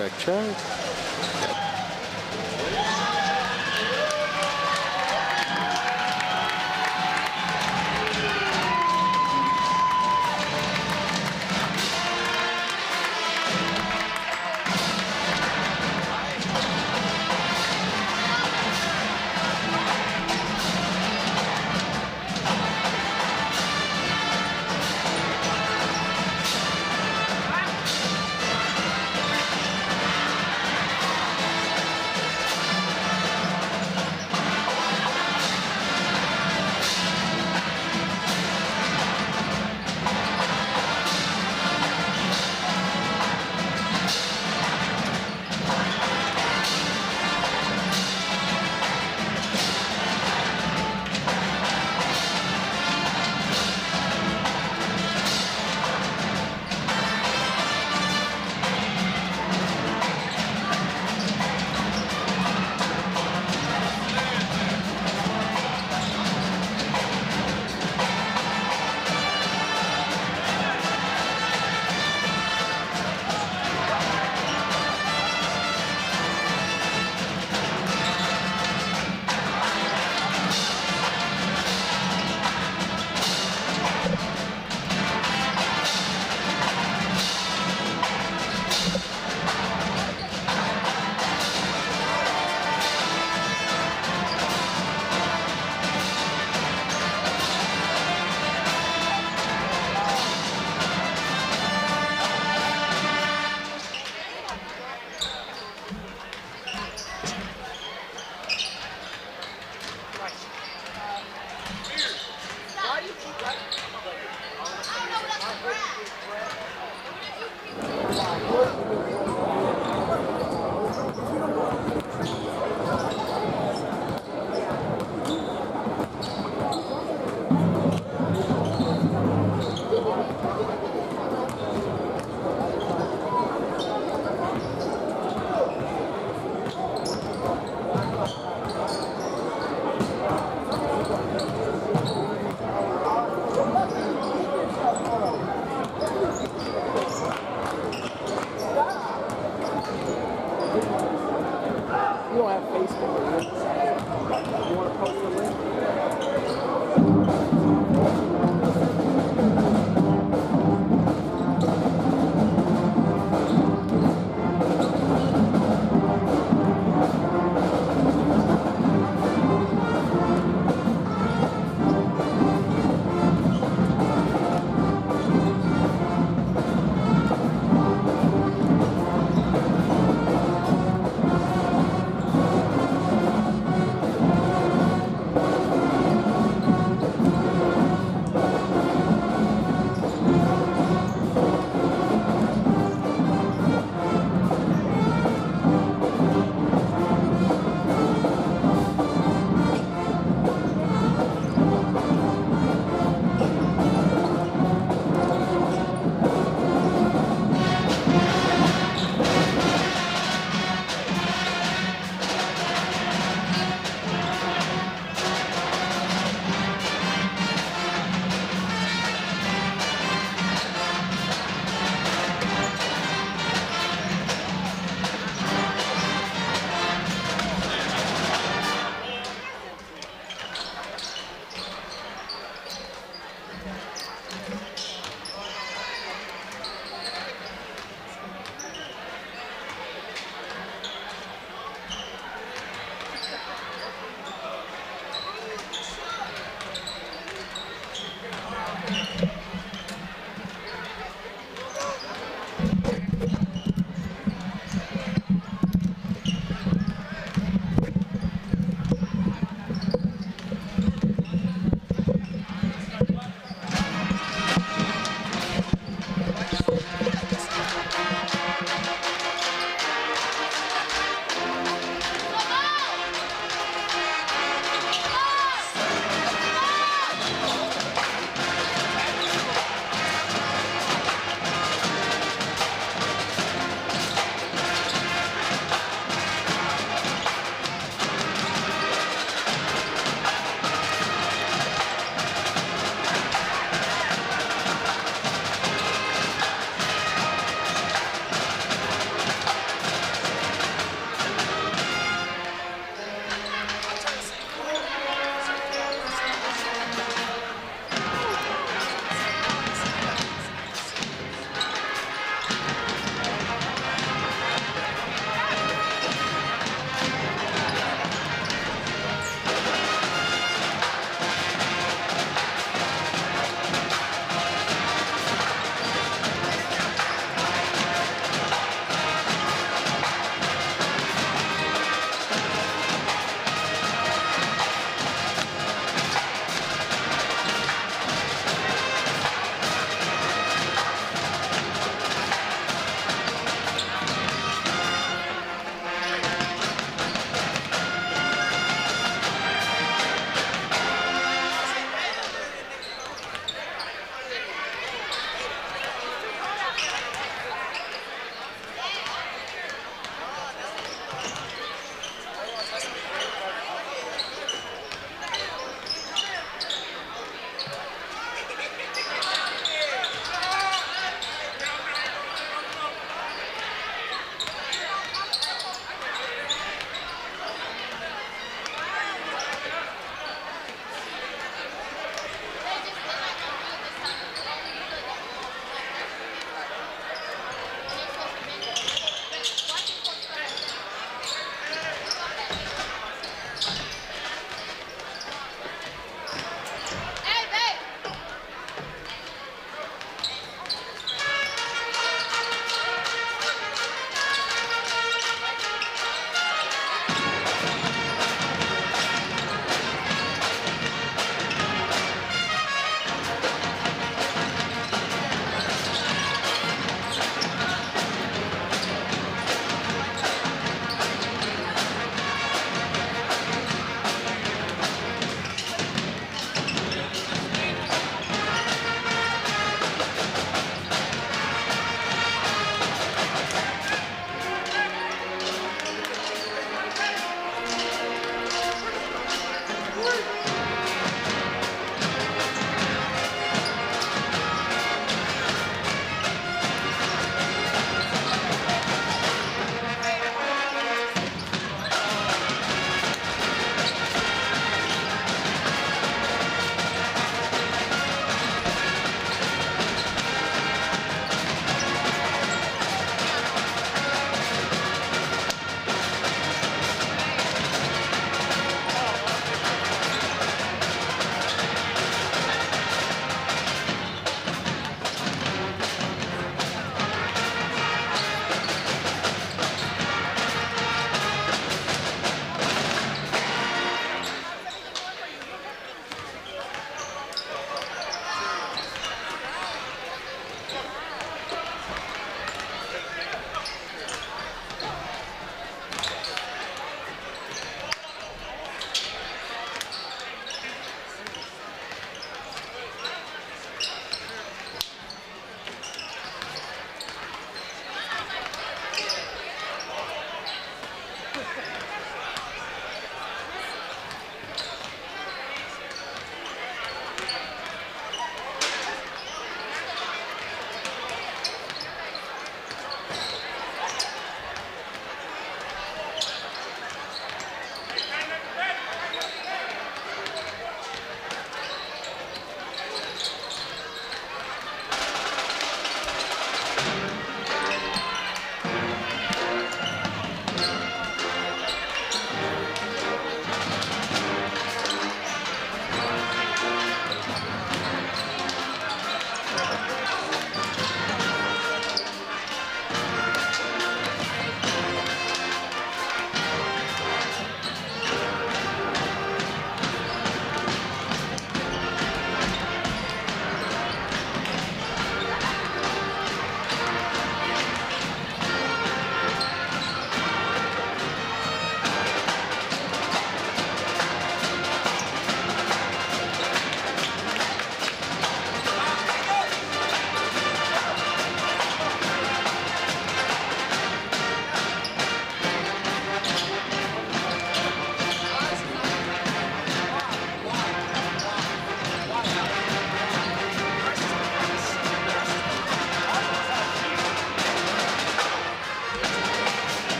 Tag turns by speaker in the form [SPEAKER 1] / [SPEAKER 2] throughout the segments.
[SPEAKER 1] Check, check.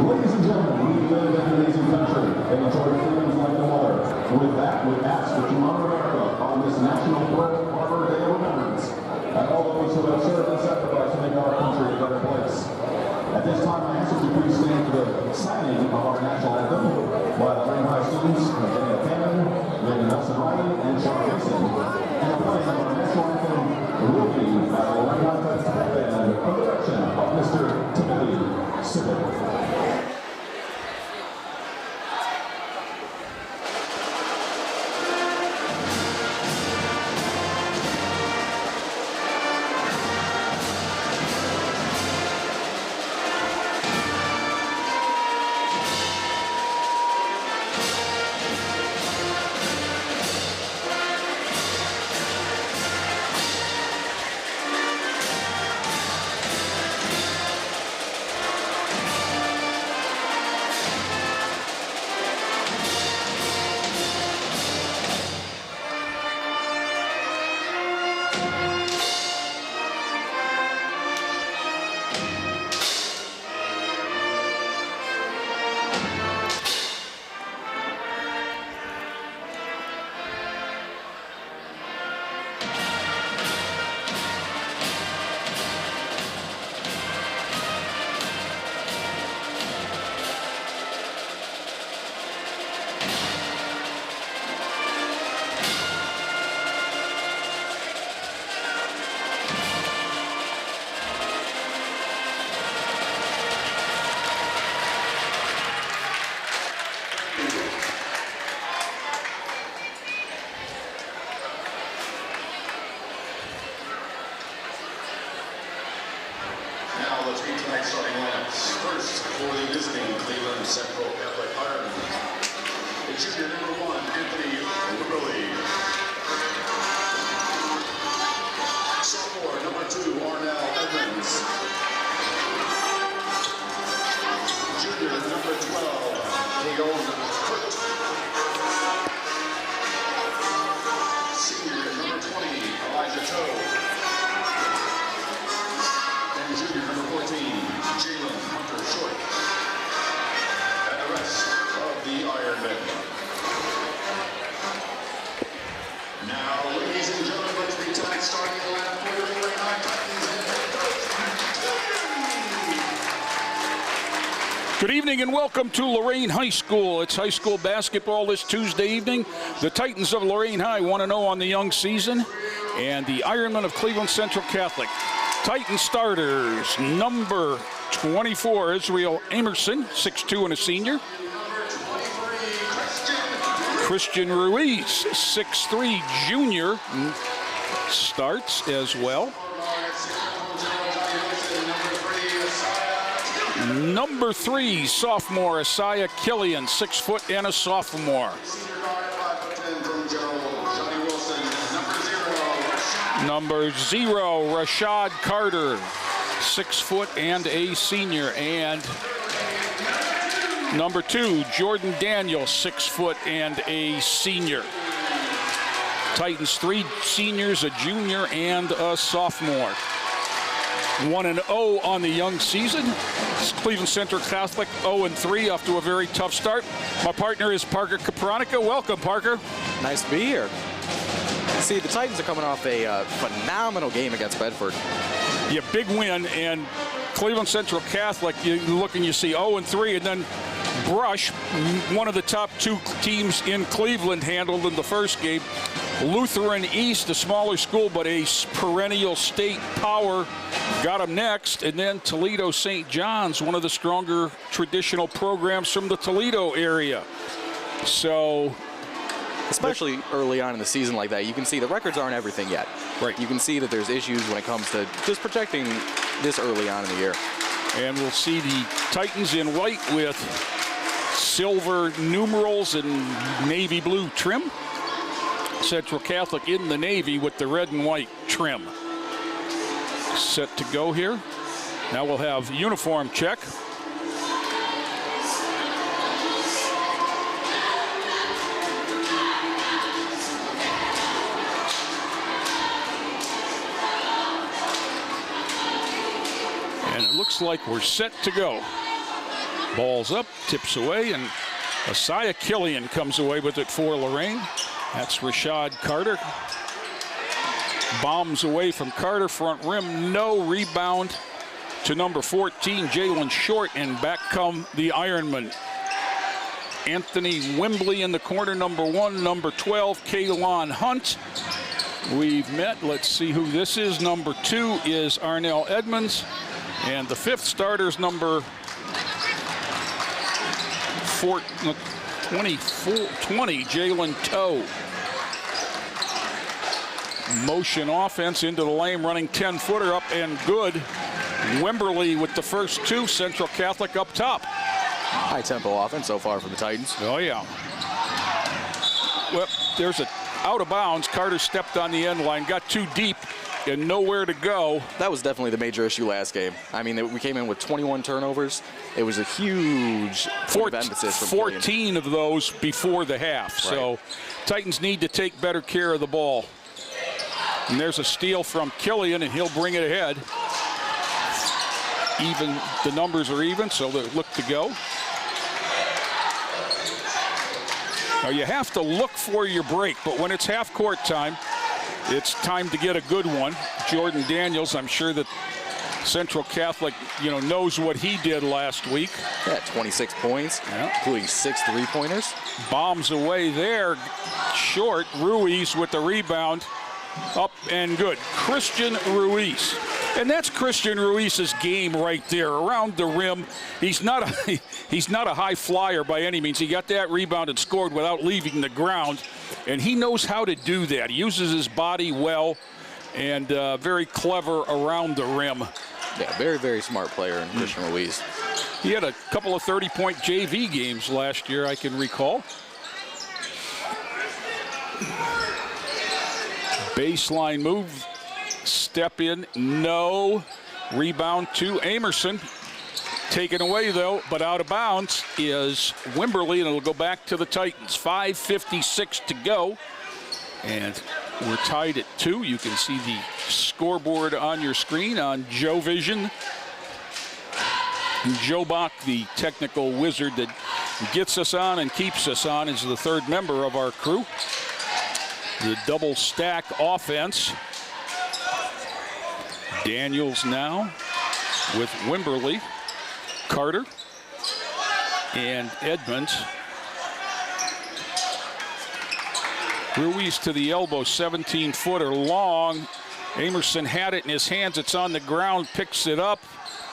[SPEAKER 2] Ladies and gentlemen, we live in an amazing country and enjoy freedoms like no other. With that, we ask that you honor America on this National Pearl Harbor Day of Remembrance and all those who have served and sacrificed to make our country a better place. At this time, I ask that you please stand for the signing of our national anthem by the Lorain High students, Daniel Cannon, Megan Nelson Riley, and Sean Mason. And the playing of our national anthem will be by the Lorain High Festival Band under the direction of Mr. Timothy Sibbett. Now let's meet tonight's starting lineups. First, for the visiting Cleveland Central Catholic Ironman, junior number 1, Anthony Willie. Sophomore number 2, Arnell Edmonds. Junior number 12, Keon Kurt. Senior number 20, Elijah Toe. And junior number 14, Jalen Hunter Short. And the rest of the Ironmen. Now, ladies and gentlemen, let's meet tonight's starting lineup for the Lorain Titans and head coach.
[SPEAKER 3] Good evening and welcome to Lorain High School. It's high school basketball this Tuesday evening. The Titans of Lorain High 1-0 on the young season, and the Ironmen of Cleveland Central Catholic. Titan starters, number 24, Israel Amerson, 6'2" and a senior. Christian Ruiz, 6'3", junior, starts as well. Number 3, sophomore, Isaiah Killian, 6 foot and a sophomore. Number 0, Rashad Carter, 6 foot and a senior. And number 2, Jordan Daniel, 6 foot and a senior. Titans 3 seniors, a junior and a sophomore. 1-0 on the young season. Cleveland Central Catholic 0-3, off to a very tough start. My partner is Parker Capronica. Welcome, Parker.
[SPEAKER 4] Nice to be here. See, the Titans are coming off a phenomenal game against Bedford.
[SPEAKER 3] Yeah, big win, and Cleveland Central Catholic, you look and you see 0-3, and then Brush, one of the top 2 teams in Cleveland, handled in the first game. Lutheran East, a smaller school, but a perennial state power, got them next. And then Toledo St. John's, one of the stronger traditional programs from the Toledo area. So,
[SPEAKER 4] especially early on in the season like that, you can see the records aren't everything yet.
[SPEAKER 3] Right.
[SPEAKER 4] You can see that there's issues when it comes to just protecting this early on in the year.
[SPEAKER 3] And we'll see the Titans in white with silver numerals and navy blue trim. Central Catholic in the navy with the red and white trim. Set to go here. Now we'll have uniform check. And it looks like we're set to go. Ball's up, tips away, and Isaiah Killian comes away with it for Lorain. That's Rashad Carter. Bombs away from Carter, front rim, no rebound to number 14, Jalen Short, and back come the Ironmen. Anthony Wembley in the corner, number 1, number 12, Kaylon Hunt. We've met, let's see who this is. Number 2 is Arnell Edmonds, and the 5th starter is number 20, Jalen Toe. Motion offense into the lane, running 10-footer up and good. Wembley with the first 2, Central Catholic up top.
[SPEAKER 4] High tempo offense so far for the Titans.
[SPEAKER 3] Oh yeah. Well, there's a out of bounds. Carter stepped on the end line, got too deep and nowhere to go.
[SPEAKER 4] That was definitely the major issue last game. I mean, we came in with 21 turnovers. It was a huge point of emphasis from
[SPEAKER 3] 14
[SPEAKER 4] Killian.
[SPEAKER 3] of those before the half.
[SPEAKER 4] Right.
[SPEAKER 3] So Titans need to take better care of the ball. And there's a steal from Killian, and he'll bring it ahead. Even, the numbers are even, so they look to go. Now you have to look for your break, but when it's half-court time, it's time to get a good one. Jordan Daniels, I'm sure that Central Catholic, knows what he did last week.
[SPEAKER 4] Yeah, 26 points, including 6 3-pointers.
[SPEAKER 3] Bombs away there, short. Ruiz with the rebound, up and good. Christian Ruiz. And that's Christian Ruiz's game right there, around the rim. He's not a high flyer by any means. He got that rebound and scored without leaving the ground, and he knows how to do that. He uses his body well and very clever around the rim.
[SPEAKER 4] Yeah, very, very smart player in Christian Ruiz.
[SPEAKER 3] He had a couple of 30-point JV games last year, I can recall. Baseline move, step in, no. Rebound to Amerson. Taken away, though, but out of bounds is Wimberly, and it'll go back to the Titans. 5:56 to go, and we're tied at 2. You can see the scoreboard on your screen on Joe Vision. And Joe Bach, the technical wizard that gets us on and keeps us on, is the third member of our crew. The double stack offense. Daniels now with Wimberly, Carter, and Edmonds. Ruiz to the elbow, 17-footer long. Amerson had it in his hands. It's on the ground, picks it up,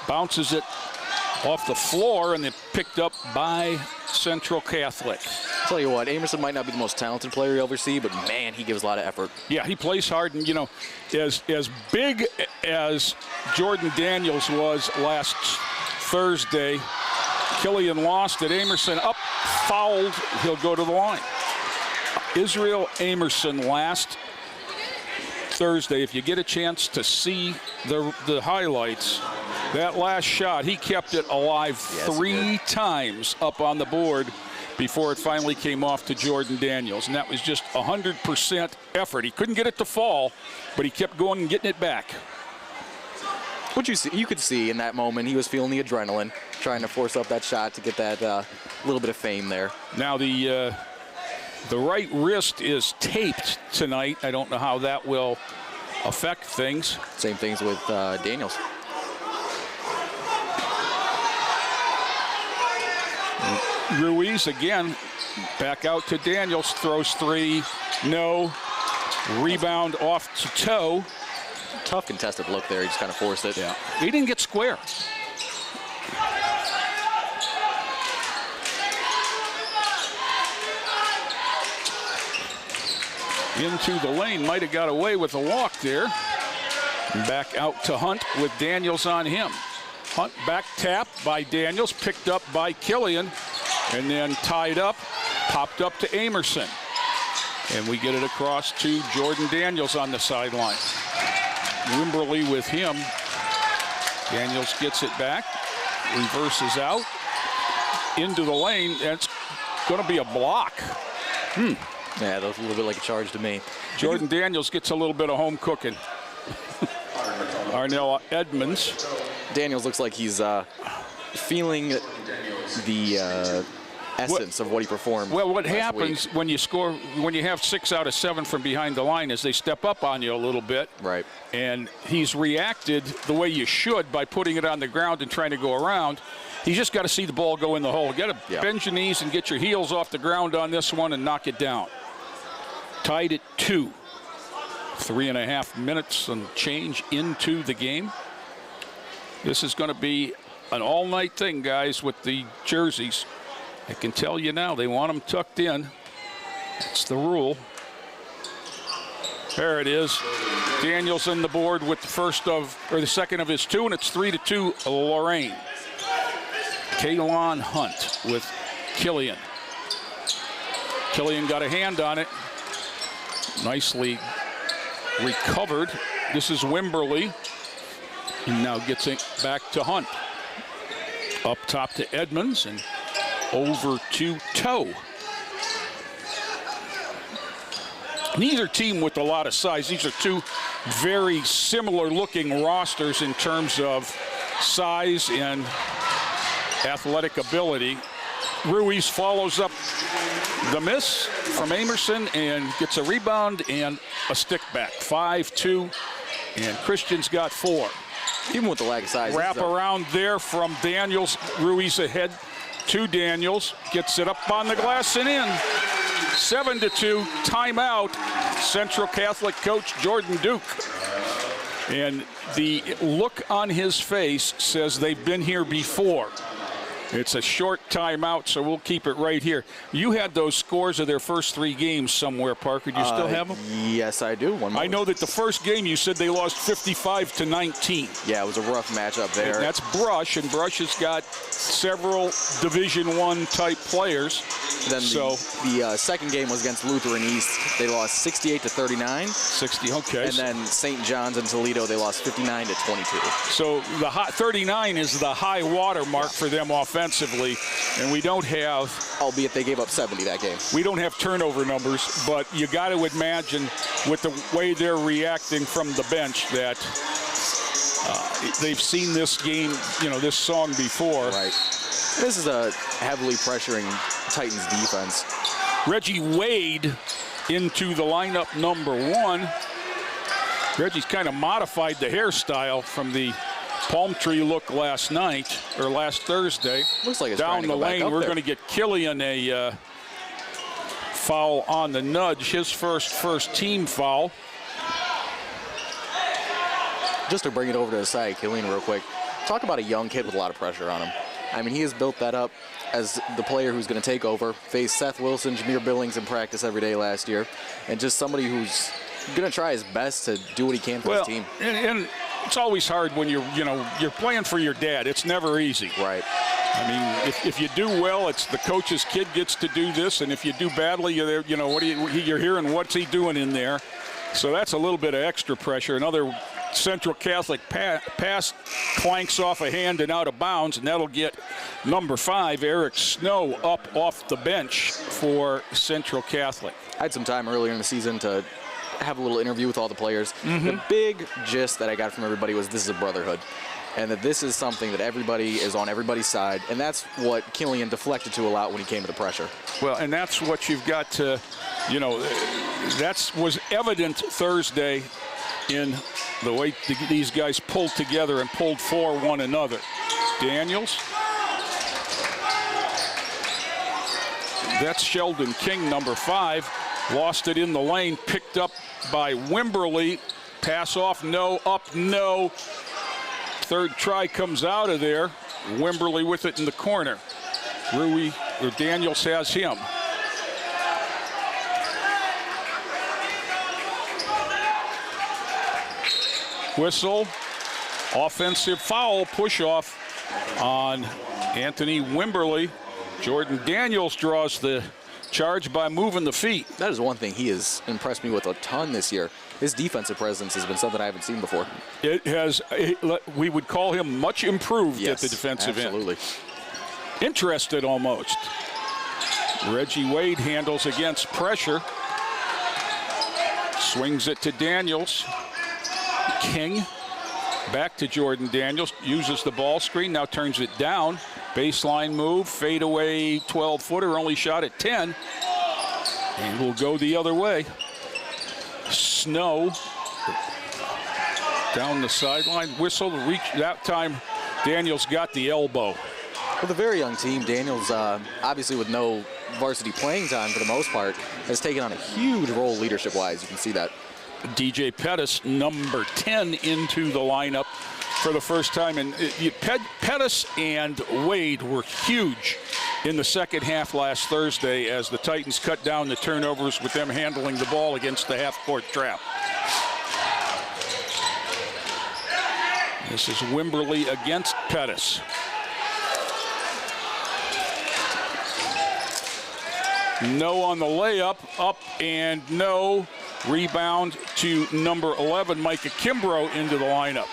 [SPEAKER 3] bounces it off the floor, and then picked up by Central Catholic.
[SPEAKER 4] Tell you what, Amerson might not be the most talented player you ever see, but man, he gives a lot of effort.
[SPEAKER 3] Yeah, he plays hard, and you know, as big as Jordan Daniels was last Thursday, Killian lost it. Amerson up, fouled. He'll go to the line. Israel Amerson last Thursday, if you get a chance to see the highlights, that last shot, he kept it alive three times up on the board before it finally came off to Jordan Daniels. And that was just 100% effort. He couldn't get it to fall, but he kept going and getting it back.
[SPEAKER 4] What you could see in that moment, he was feeling the adrenaline, trying to force up that shot to get that little bit of fame there.
[SPEAKER 3] Now the right wrist is taped tonight. I don't know how that will affect things.
[SPEAKER 4] Same things with Daniels.
[SPEAKER 3] Ruiz again, back out to Daniels, throws three, no. Rebound off to Toe.
[SPEAKER 4] Tough contested look there, he just kind of forced it.
[SPEAKER 3] Yeah, he didn't get square. Into the lane, might have got away with a walk there. Back out to Hunt with Daniels on him. Hunt back tap by Daniels, picked up by Killian, and then tied up, popped up to Amerson. And we get it across to Jordan Daniels on the sideline. Wimberly with him. Daniels gets it back, reverses out, into the lane, and it's going to be a block.
[SPEAKER 4] Yeah, that was a little bit like a charge to me.
[SPEAKER 3] Jordan Daniels gets a little bit of home cooking. Arnell Edmonds.
[SPEAKER 4] Daniels looks like he's feeling the essence of what he performed.
[SPEAKER 3] Well, what happens when you score, when you have 6 out of 7 from behind the line, is they step up on you a little bit.
[SPEAKER 4] Right.
[SPEAKER 3] And he's reacted the way you should by putting it on the ground and trying to go around. He's just got to see the ball go in the hole. Got to bend your knees and get your heels off the ground on this one and knock it down. Tied at 2. 3.5 minutes and change into the game. This is going to be an all-night thing, guys, with the jerseys. I can tell you now, they want them tucked in. That's the rule. There it is. Daniels on the board with the second of his 2, and it's 3-2 Lorain. Kalon Hunt with Killian. Killian got a hand on it. Nicely recovered. This is Wimberly. He now gets it back to Hunt. Up top to Edmonds and over to Toe. Neither team with a lot of size. These are two very similar looking rosters in terms of size and athletic ability. Ruiz follows up the miss from Amerson and gets a rebound and a stick back. 5-2, and Christian's got 4.
[SPEAKER 4] Even with the lack of size.
[SPEAKER 3] Wrap around there from Daniels. Ruiz ahead to Daniels. Gets it up on the glass and in. 7-2, timeout. Central Catholic coach Jordan Duke. And the look on his face says they've been here before. It's a short timeout, so we'll keep it right here. You had those scores of their first 3 games somewhere, Parker. Do you still have them?
[SPEAKER 4] Yes, I do. One more.
[SPEAKER 3] I know that the first game you said they lost 55-19.
[SPEAKER 4] Yeah, it was a rough matchup there.
[SPEAKER 3] And that's Brush, and Brush has got several Division I type players.
[SPEAKER 4] Then the second game was against Lutheran East. They lost 68-39.
[SPEAKER 3] 60, okay.
[SPEAKER 4] And then St. John's and Toledo, they lost 59-22.
[SPEAKER 3] So the 39 is the high water mark for them offensively, and we don't have,
[SPEAKER 4] albeit they gave up 70 that game.
[SPEAKER 3] We don't have turnover numbers, but you got to imagine with the way they're reacting from the bench that they've seen this game, this song before.
[SPEAKER 4] Right. This is a heavily pressuring Titans defense.
[SPEAKER 3] Reggie Wade into the lineup number 1. Reggie's kind of modified the hairstyle from the palm tree look last night, or last Thursday.
[SPEAKER 4] Looks like it's
[SPEAKER 3] down the lane. We're going to get Killian a foul on the nudge, his first team foul.
[SPEAKER 4] Just to bring it over to the side, Killian, real quick. Talk about a young kid with a lot of pressure on him. I mean, he has built that up as the player who's going to take over. Faced Seth Wilson, Jameer Billings in practice every day last year, and just somebody who's going to try his best to do what he can for his team.
[SPEAKER 3] And it's always hard when you're playing for your dad. It's never easy.
[SPEAKER 4] Right.
[SPEAKER 3] I mean, if you do well, it's the coach's kid gets to do this, and if you do badly, you're hearing what's he doing in there. So that's a little bit of extra pressure. Another Central Catholic pass clanks off a hand and out of bounds, and that'll get number 5, Eric Snow, up off the bench for Central Catholic.
[SPEAKER 4] I had some time earlier in the season to have a little interview with all the players. The big gist that I got from everybody was this is a brotherhood, and that this is something that everybody is on everybody's side, and that's what Killian deflected to a lot when he came to the pressure.
[SPEAKER 3] Well, and that's what you've got to, that was evident Thursday in the way these guys pulled together and pulled for one another. Daniels. That's Sheldon King, number 5. Lost it in the lane, picked up by Wimberly. Pass off, no, up, no. Third try comes out of there. Wimberly with it in the corner. Daniels has him. Whistle, offensive foul, push off on Anthony Wimberly. Jordan Daniels draws the charge by moving the feet.
[SPEAKER 4] That is one thing he has impressed me with a ton this year. His defensive presence has been something I haven't seen before.
[SPEAKER 3] It has, we would call him much improved at the defensive end.
[SPEAKER 4] Absolutely.
[SPEAKER 3] Interested almost. Reggie Wade handles against pressure. Swings it to Daniels. King back to Jordan Daniels, uses the ball screen, now turns it down. Baseline move, fadeaway 12-footer, only shot at 10. And will go the other way. Snow down the sideline, whistle, reach. That time Daniels got the elbow.
[SPEAKER 4] With a very young team, Daniels, obviously with no varsity playing time for the most part, has taken on a huge role leadership-wise. You can see that.
[SPEAKER 3] DJ Pettis, number 10, into the lineup for the first time. And Pettis and Wade were huge in the second half last Thursday as the Titans cut down the turnovers with them handling the ball against the half-court trap. This is Wimberly against Pettis. No on the layup, up and no. Rebound to number 11, Micah Kimbrough, into the lineup.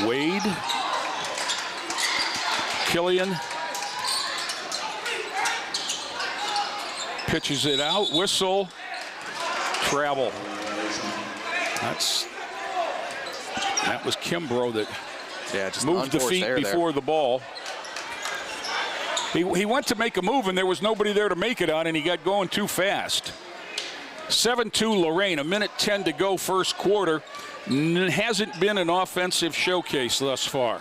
[SPEAKER 3] Wade. Killian. Pitches it out, whistle. Travel. That was Kimbrough that
[SPEAKER 4] just
[SPEAKER 3] moved the feet before the ball. He went to make a move, and there was nobody there to make it on, and he got going too fast. 7-2 Lorain, a minute 10 to go first quarter. Hasn't been an offensive showcase thus far.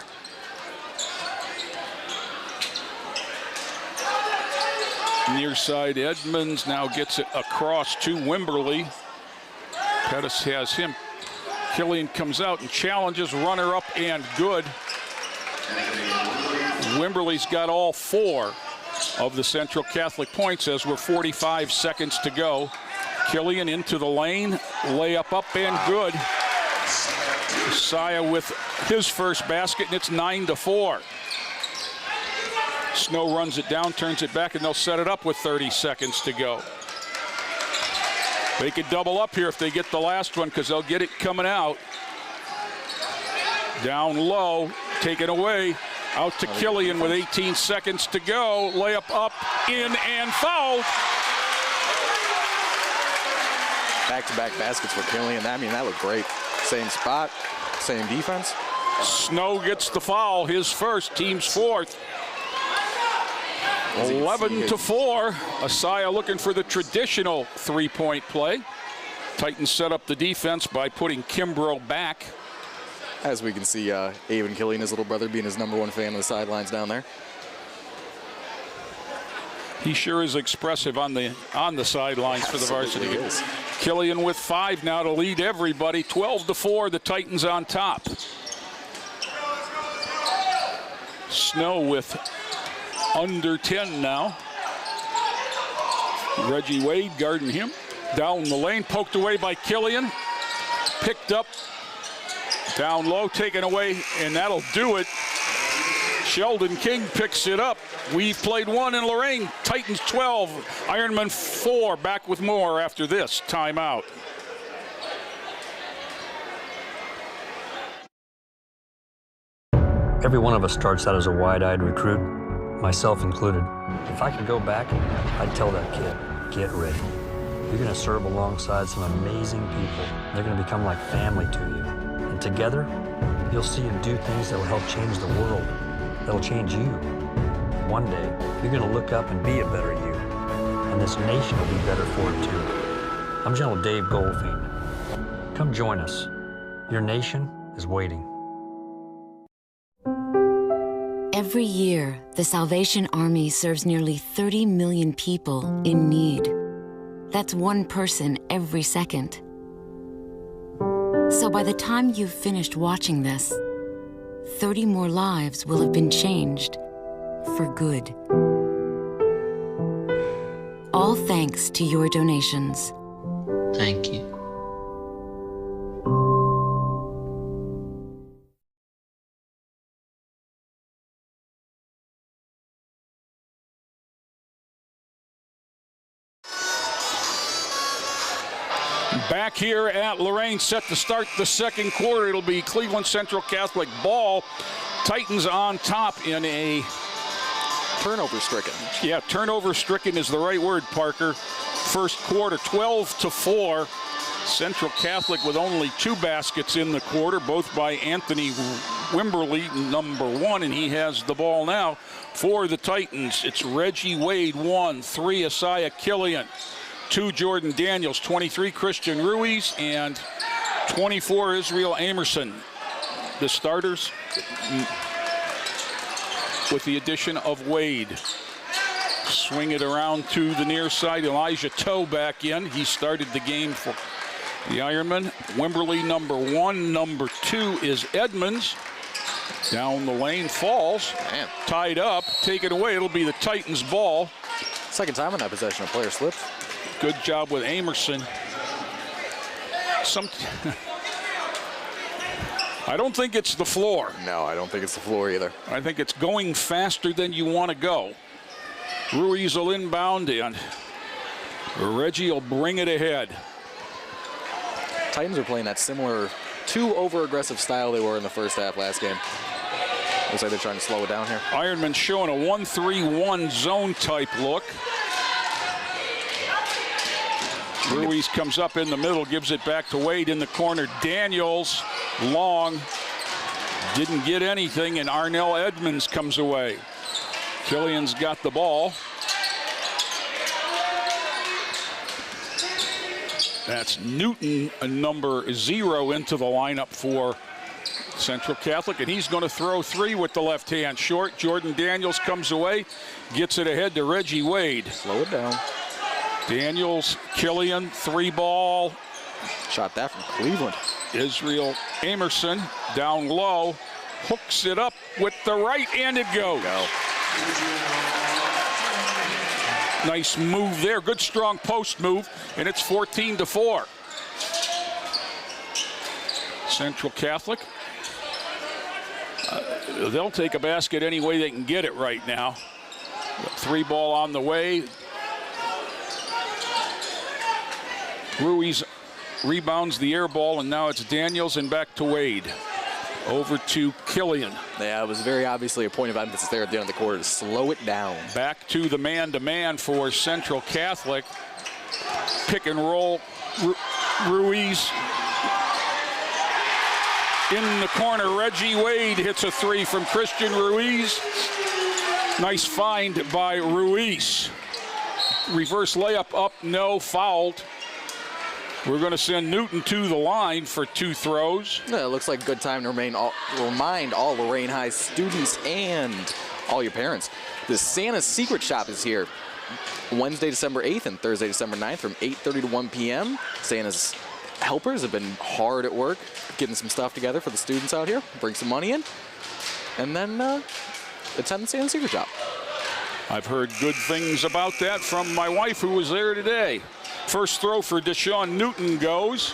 [SPEAKER 3] Near side, Edmonds now gets it across to Wimberly. Pettis has him. Killian comes out and challenges, runner up and good. Wimberley's got all 4 of the Central Catholic points as we're 45 seconds to go. Killian into the lane, layup up and good. Saya with his first basket, and it's 9-4. Snow runs it down, turns it back, and they'll set it up with 30 seconds to go. They could double up here if they get the last one because they'll get it coming out. Down low, taken away, out to Killian with 18 seconds to go. Layup up, in, and fouled.
[SPEAKER 4] Back-to-back baskets for Killian. I mean, that looked great. Same spot, same defense.
[SPEAKER 3] Snow gets the foul, his first, team's 4th. 11-4. Asaya looking for the traditional 3-point play. Titans set up the defense by putting Kimbrough back.
[SPEAKER 4] As we can see, Avon Killian, his little brother, being his #1 fan on the sidelines down there.
[SPEAKER 3] He sure is expressive on the sidelines for the Varsity.
[SPEAKER 4] Is.
[SPEAKER 3] Killian with 5 now to lead everybody. 12-4, the Titans on top. Snow with under 10 now. Reggie Wade guarding him. Down the lane, poked away by Killian. Picked up, down low, taken away, and that'll do it. Sheldon King picks it up. We've played 1 in Lorain. Titans 12, Ironman 4. Back with more after this timeout.
[SPEAKER 5] Every one of us starts out as a wide-eyed recruit, myself included. If I could go back, I'd tell that kid, get ready. You're going to serve alongside some amazing people. They're going to become like family to you. And together, you'll see them do things that will help change the world, that'll change you. One day, you're going to look up and be a better you. And this nation will be better for it too. I'm General Dave Goldfein. Come join us. Your nation is waiting.
[SPEAKER 6] Every year, the Salvation Army serves nearly 30 million people in need. That's 1 person every second. So by the time you've finished watching this, 30 more lives will have been changed for good. All thanks to your donations.
[SPEAKER 7] Thank you.
[SPEAKER 3] Back here at Lorain, set to start the second quarter. It'll be Cleveland Central Catholic ball. Titans on top in a
[SPEAKER 4] Turnover-stricken.
[SPEAKER 3] Yeah, turnover-stricken is the right word, Parker. First quarter, 12-4. Central Catholic with only 2 baskets in the quarter, both by Anthony Wimberley, #1, and he has the ball now for the Titans. It's Reggie Wade, 1, 3 Asaya Killian, 2 Jordan Daniels, 23 Christian Ruiz, and 24 Israel Amerson. The starters with the addition of Wade. Swing it around to the near side. Elijah Toe back in. He started the game for the Ironman. Wimberley, #1. #2 is Edmonds. Down the lane, falls.
[SPEAKER 4] Man.
[SPEAKER 3] Tied up, taken away. It'll be the Titans' ball.
[SPEAKER 4] Second time on that possession, a player slipped.
[SPEAKER 3] Good job with Amerson. I don't think it's the floor.
[SPEAKER 4] No, I don't think it's the floor either.
[SPEAKER 3] I think it's going faster than you want to go. Ruiz will inbound, and Reggie will bring it ahead.
[SPEAKER 4] Titans are playing that similar, too over-aggressive style they were in the first half last game. Looks like they're trying to slow it down here.
[SPEAKER 3] Ironman showing a 1-3-1 zone type look. Ruiz comes up in the middle, gives it back to Wade in the corner. Daniels, long, didn't get anything, and Arnell Edmonds comes away. Killian's got the ball. That's Newton, #0, into the lineup for Central Catholic, and he's going to throw 3 with the left hand. Short, Jordan Daniels comes away, gets it ahead to Reggie Wade.
[SPEAKER 4] Slow it down.
[SPEAKER 3] Daniels, Killian, 3 ball.
[SPEAKER 4] Shot that from Cleveland.
[SPEAKER 3] Israel Amerson down low. hooks it up with the right, and it goes. Nice move there. Good strong post move, and it's 14-4. Central Catholic. They'll take a basket any way they can get it right now. 3 ball on the way. Ruiz rebounds the air ball, and now it's Daniels and back to Wade. Over to Killian.
[SPEAKER 4] Yeah, it was very obviously a point of emphasis there at the end of the quarter to slow it down.
[SPEAKER 3] Back to the man-to-man for Central Catholic. Pick and roll. Ruiz in the corner. Reggie Wade hits a 3 from Christian Ruiz. Nice find by Ruiz. Reverse layup up, no, fouled. We're going to send Newton to the line for 2 throws.
[SPEAKER 4] Yeah, it looks like a good time to remind all Lorain High students and all your parents. The Santa's Secret Shop is here Wednesday, December 8th and Thursday, December 9th from 8:30 to 1 p.m. Santa's helpers have been hard at work getting some stuff together for the students out here. Bring some money in and then attend the Santa's Secret Shop.
[SPEAKER 3] I've heard good things about that from my wife who was there today. First throw for Deshaun Newton goes.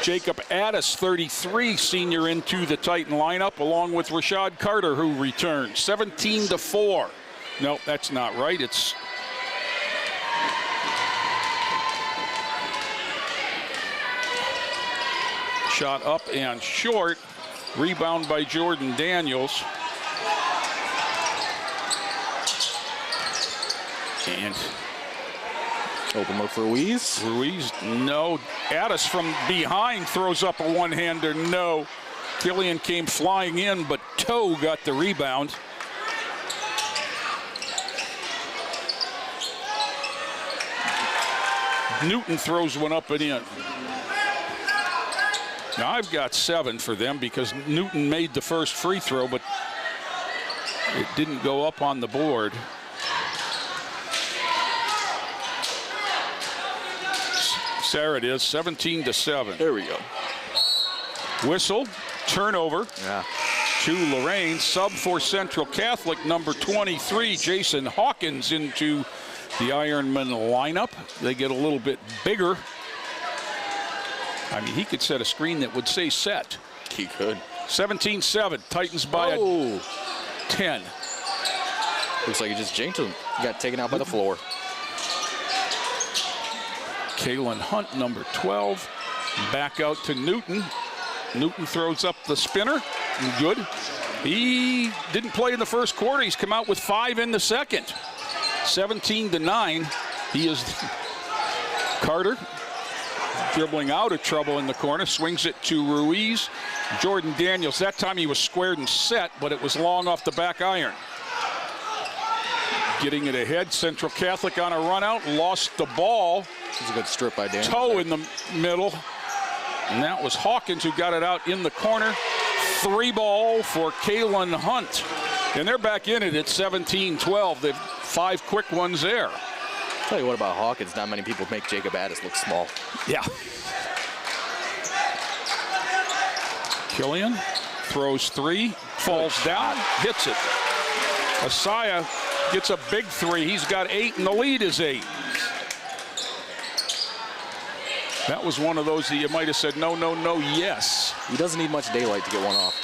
[SPEAKER 3] Jacob Addis, 33, senior into the Titan lineup, along with Rashad Carter, who returns. 17-4. No, that's not right. It's shot up and short. Rebound by Jordan Daniels. And
[SPEAKER 4] open look for Ruiz.
[SPEAKER 3] Ruiz, no. Addis from behind throws up a one-hander, no. Killian came flying in, but Toe got the rebound. Newton throws one up and in. Now I've got 7 for them because Newton made the first free throw, but it didn't go up on the board. There it is, 17-7.
[SPEAKER 4] There we go.
[SPEAKER 3] Whistle, turnover.
[SPEAKER 4] Yeah.
[SPEAKER 3] To Lorain, sub for Central Catholic, number 23, Jason Hawkins into the Ironman lineup. They get a little bit bigger. I mean, he could set a screen that would say set.
[SPEAKER 4] He could.
[SPEAKER 3] 17-7, Titans by 10.
[SPEAKER 4] Looks like he just jinked him. He got taken out by the floor.
[SPEAKER 3] Kalen Hunt, number 12. Back out to Newton. Newton throws up the spinner. Good. He didn't play in the first quarter. He's come out with 5 in the second. 17-9. He is Carter dribbling out of trouble in the corner. Swings it to Ruiz. Jordan Daniels. That time he was squared and set, but it was long off the back iron. Getting it ahead. Central Catholic on a run out. Lost the ball.
[SPEAKER 4] It's a good strip by Daniels.
[SPEAKER 3] Toe in the middle. And that was Hawkins who got it out in the corner. 3 ball for Kalen Hunt. And they're back in it at 17-12. They've 5 quick ones there.
[SPEAKER 4] Tell you what about Hawkins, not many people make Jacob Addis look small.
[SPEAKER 3] Yeah. Killian throws 3, falls down, hits it. Asaya gets a big 3. He's got 8, and the lead is 8. That was one of those that you might have said no, no, no, yes.
[SPEAKER 4] He doesn't need much daylight to get one off.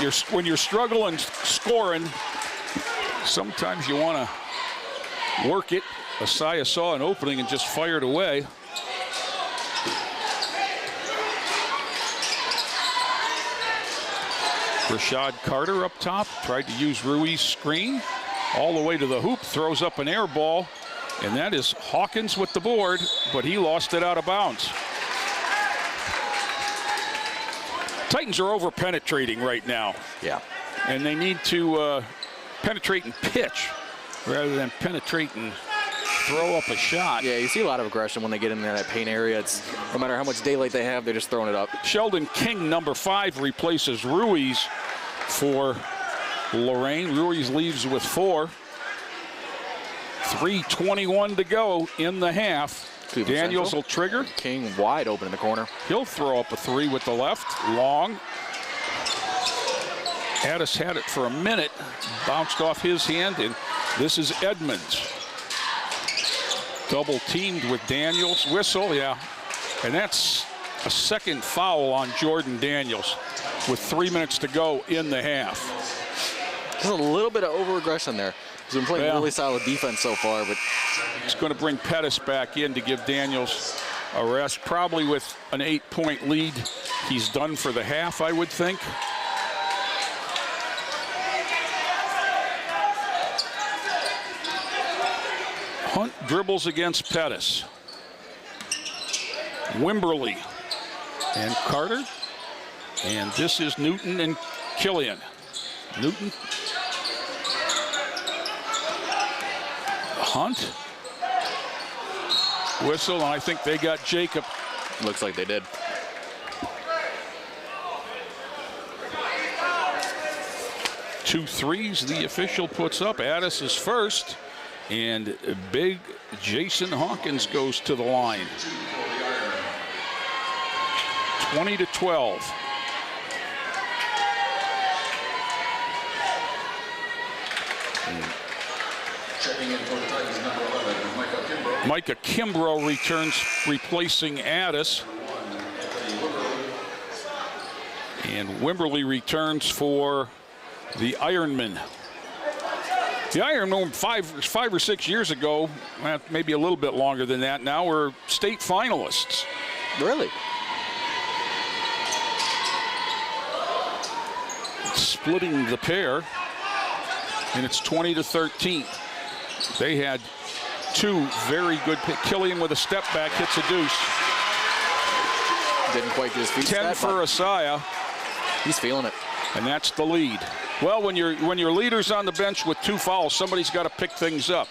[SPEAKER 3] Just when you're struggling scoring, sometimes you want to work it. Asaya saw an opening and just fired away. Rashad Carter up top, tried to use Rui's screen. All the way to the hoop, throws up an air ball. And that is Hawkins with the board, but he lost it out of bounds. Titans are over-penetrating right now.
[SPEAKER 4] Yeah.
[SPEAKER 3] And they need to penetrate and pitch rather than penetrate and throw up a shot.
[SPEAKER 4] Yeah, you see a lot of aggression when they get in there, that paint area. It's no matter how much daylight they have, they're just throwing it up.
[SPEAKER 3] Sheldon King, number 5, replaces Ruiz for Lorain. Ruiz leaves with 4. 3:21 to go in the half.
[SPEAKER 4] Cleveland
[SPEAKER 3] Daniels
[SPEAKER 4] Central.
[SPEAKER 3] will trigger.
[SPEAKER 4] King wide open in the corner.
[SPEAKER 3] He'll throw up a 3 with the left. Long. Addis had it for a minute, bounced off his hand, and this is Edmonds. Double teamed with Daniels. Whistle, yeah. And that's a second foul on Jordan Daniels with 3 minutes to go in the half.
[SPEAKER 4] There's a little bit of over-aggression there. He's been playing really solid defense so far, but
[SPEAKER 3] it's going to bring Pettis back in to give Daniels a rest, probably with an 8-point lead. He's done for the half, I would think. Hunt dribbles against Pettis. Wimberly and Carter. And this is Newton and Killian. Newton. Hunt. Whistle, and I think they got Jacob.
[SPEAKER 4] Looks like they did.
[SPEAKER 3] Two threes the official puts up. Addis is first. And big Jason Hawkins goes to the line. 20-12. Micah Kimbrough returns, replacing Addis. And Wimberly returns for the Ironmen. The Ironmen 5 or 6 years ago, maybe a little bit longer than that now, were state finalists.
[SPEAKER 4] Really?
[SPEAKER 3] Splitting the pair, and it's 20-13. They had two very good picks. Killian with a step back hits a deuce.
[SPEAKER 4] Didn't quite get his feet
[SPEAKER 3] 10 for Asaya.
[SPEAKER 4] He's feeling it.
[SPEAKER 3] And that's the lead. Well, when your leader's on the bench with 2 fouls, somebody's got to pick things up.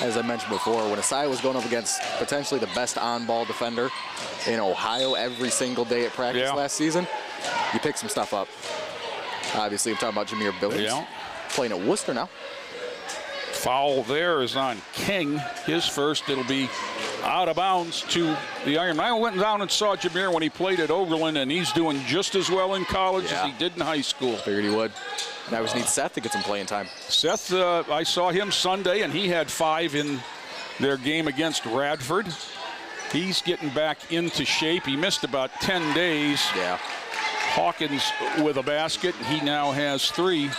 [SPEAKER 4] As I mentioned before, when Asaya was going up against potentially the best on-ball defender in Ohio every single day at practice last season, you pick some stuff up. Obviously, I'm talking about Jameer Billings. Playing at Worcester now.
[SPEAKER 3] Foul there is on King. His first. It'll be out of bounds to the Iron. I went down and saw Jameer when he played at Oberlin, and he's doing just as well in college as he did in high school.
[SPEAKER 4] Figured he would. And I just need Seth to get some playing time.
[SPEAKER 3] Seth, I saw him Sunday, and he had 5 in their game against Radford. He's getting back into shape. He missed about 10 days.
[SPEAKER 4] Yeah.
[SPEAKER 3] Hawkins with a basket. He now has 3.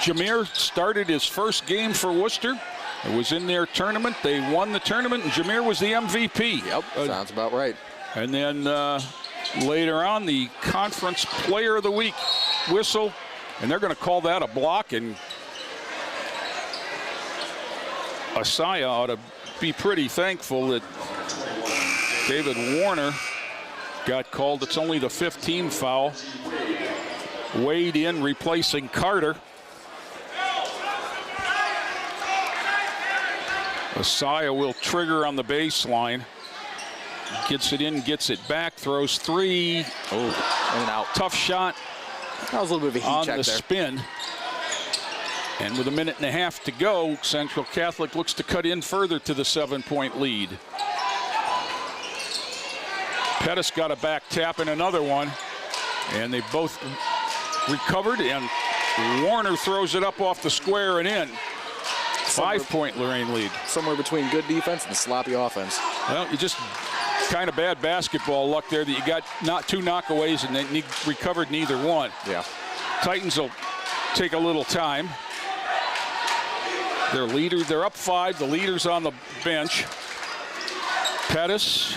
[SPEAKER 3] Jameer started his first game for Worcester. It was in their tournament. They won the tournament, and Jameer was the MVP.
[SPEAKER 4] Yep, sounds about right.
[SPEAKER 3] And then later on, the Conference Player of the Week whistle, and they're going to call that a block, and Asaya ought to be pretty thankful that David Warner got called. It's only the 15th foul. Wade in, replacing Carter. Asaya will trigger on the baseline. Gets it in, gets it back, throws 3.
[SPEAKER 4] Oh, in and out.
[SPEAKER 3] Tough shot.
[SPEAKER 4] That was a little bit of a heat check
[SPEAKER 3] on the
[SPEAKER 4] there.
[SPEAKER 3] spin. And with a minute and a half to go, Central Catholic looks to cut in further to the 7-point lead. Pettis got a back tap and another one. And they both recovered, and Warner throws it up off the square and in. 5-point Lorain lead.
[SPEAKER 4] Somewhere between good defense and sloppy offense.
[SPEAKER 3] Well, you just kind of bad basketball luck there that you got not 2 knockaways and they recovered neither one.
[SPEAKER 4] Yeah.
[SPEAKER 3] Titans will take a little time. Their leader, they're up 5. The leader's on the bench. Pettis,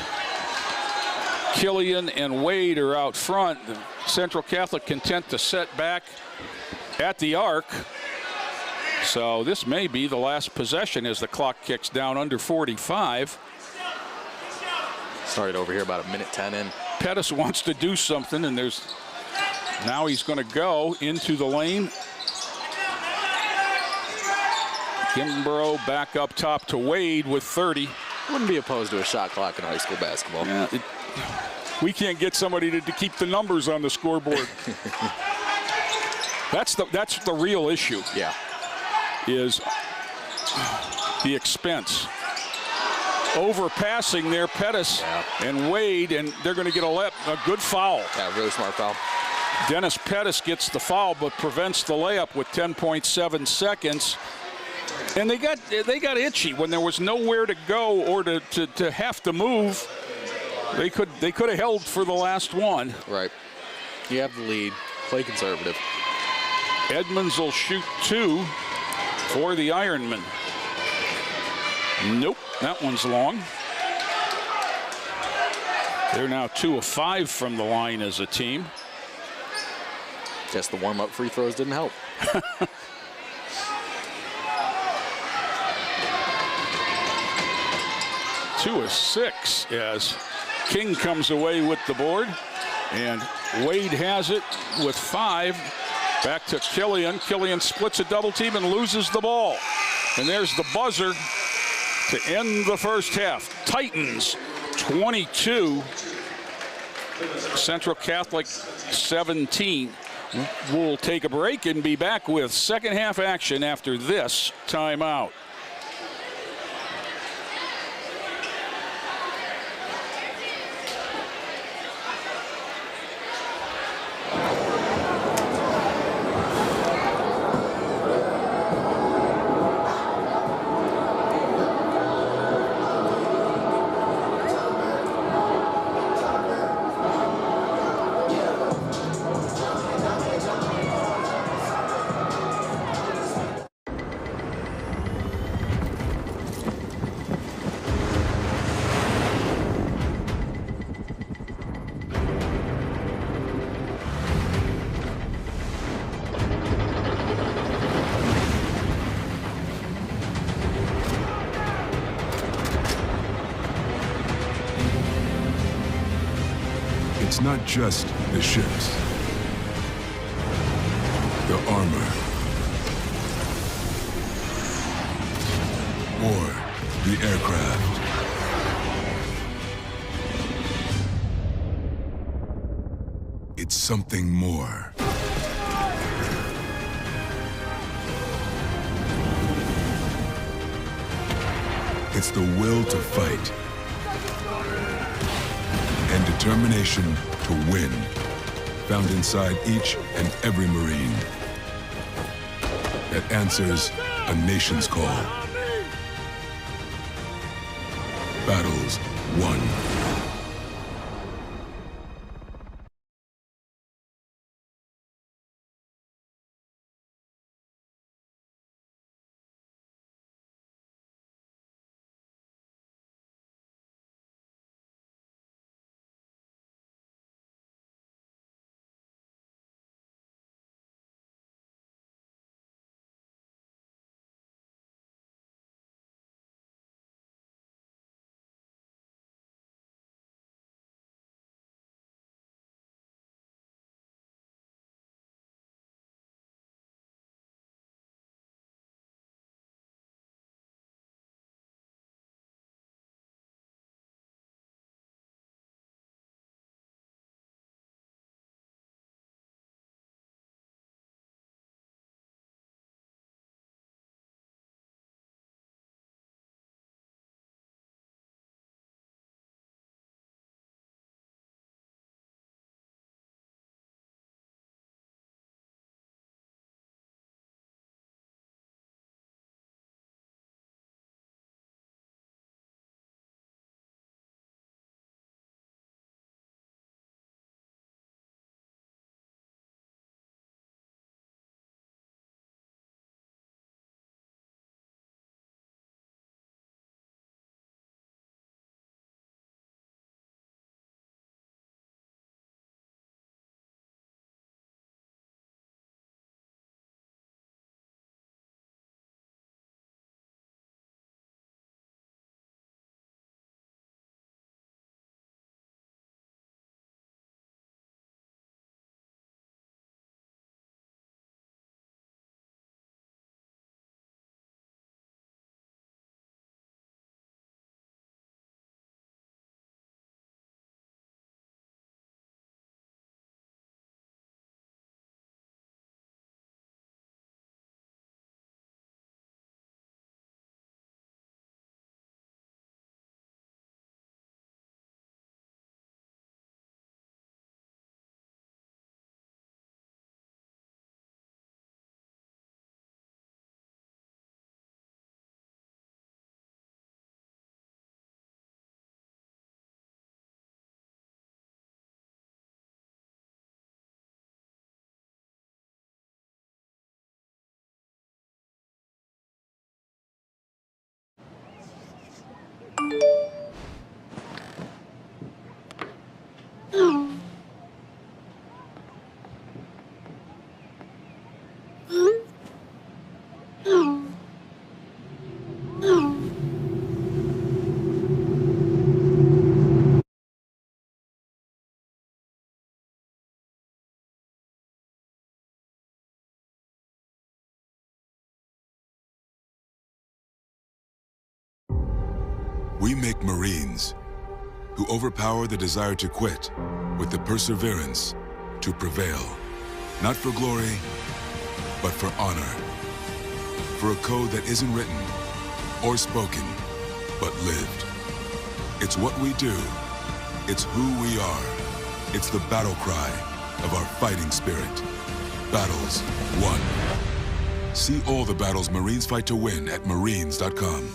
[SPEAKER 3] Killian, and Wade are out front. Central Catholic content to set back at the arc. So this may be the last possession as the clock kicks down under 45.
[SPEAKER 4] Started over here about 1:10 in.
[SPEAKER 3] Pettis wants to do something, and now he's going to go into the lane. Kimbrough back up top to Wade with 30.
[SPEAKER 4] Wouldn't be opposed to a shot clock in high school basketball.
[SPEAKER 3] Yeah, we can't get somebody to keep the numbers on the scoreboard. That's the real issue.
[SPEAKER 4] Yeah.
[SPEAKER 3] Is the expense. overpassing there, Pettis and Wade, and they're going to get a good foul.
[SPEAKER 4] Yeah, really smart foul.
[SPEAKER 3] Dennis Pettis gets the foul but prevents the layup with 10.7 seconds. And they got itchy when there was nowhere to go or to have to move. They could have held for the last one.
[SPEAKER 4] Right. You have the lead. Play conservative.
[SPEAKER 3] Edmonds will shoot 2 for the Ironmen. Nope, that one's long. They're now 2 of 5 from the line as a team.
[SPEAKER 4] Guess the warm-up free throws didn't help.
[SPEAKER 3] 2 of 6 as King comes away with the board. And Wade has it with 5. Back to Killian. Killian splits a double team and loses the ball. And there's the buzzer to end the first half. Titans 22, Central Catholic 17. We'll take a break and be back with second half action after this timeout.
[SPEAKER 7] It's not just the ships, the armor, or the aircraft. It's something more. It's the will to fight and determination to win, found inside each and every Marine that answers a nation's call. Battles won. We make Marines who overpower the desire to quit with the perseverance to prevail. Not for glory, but for honor. For a code that isn't written or spoken, but lived. It's what we do. It's who we are. It's the battle cry of our fighting spirit. Battles won. See all the battles Marines fight to win at marines.com.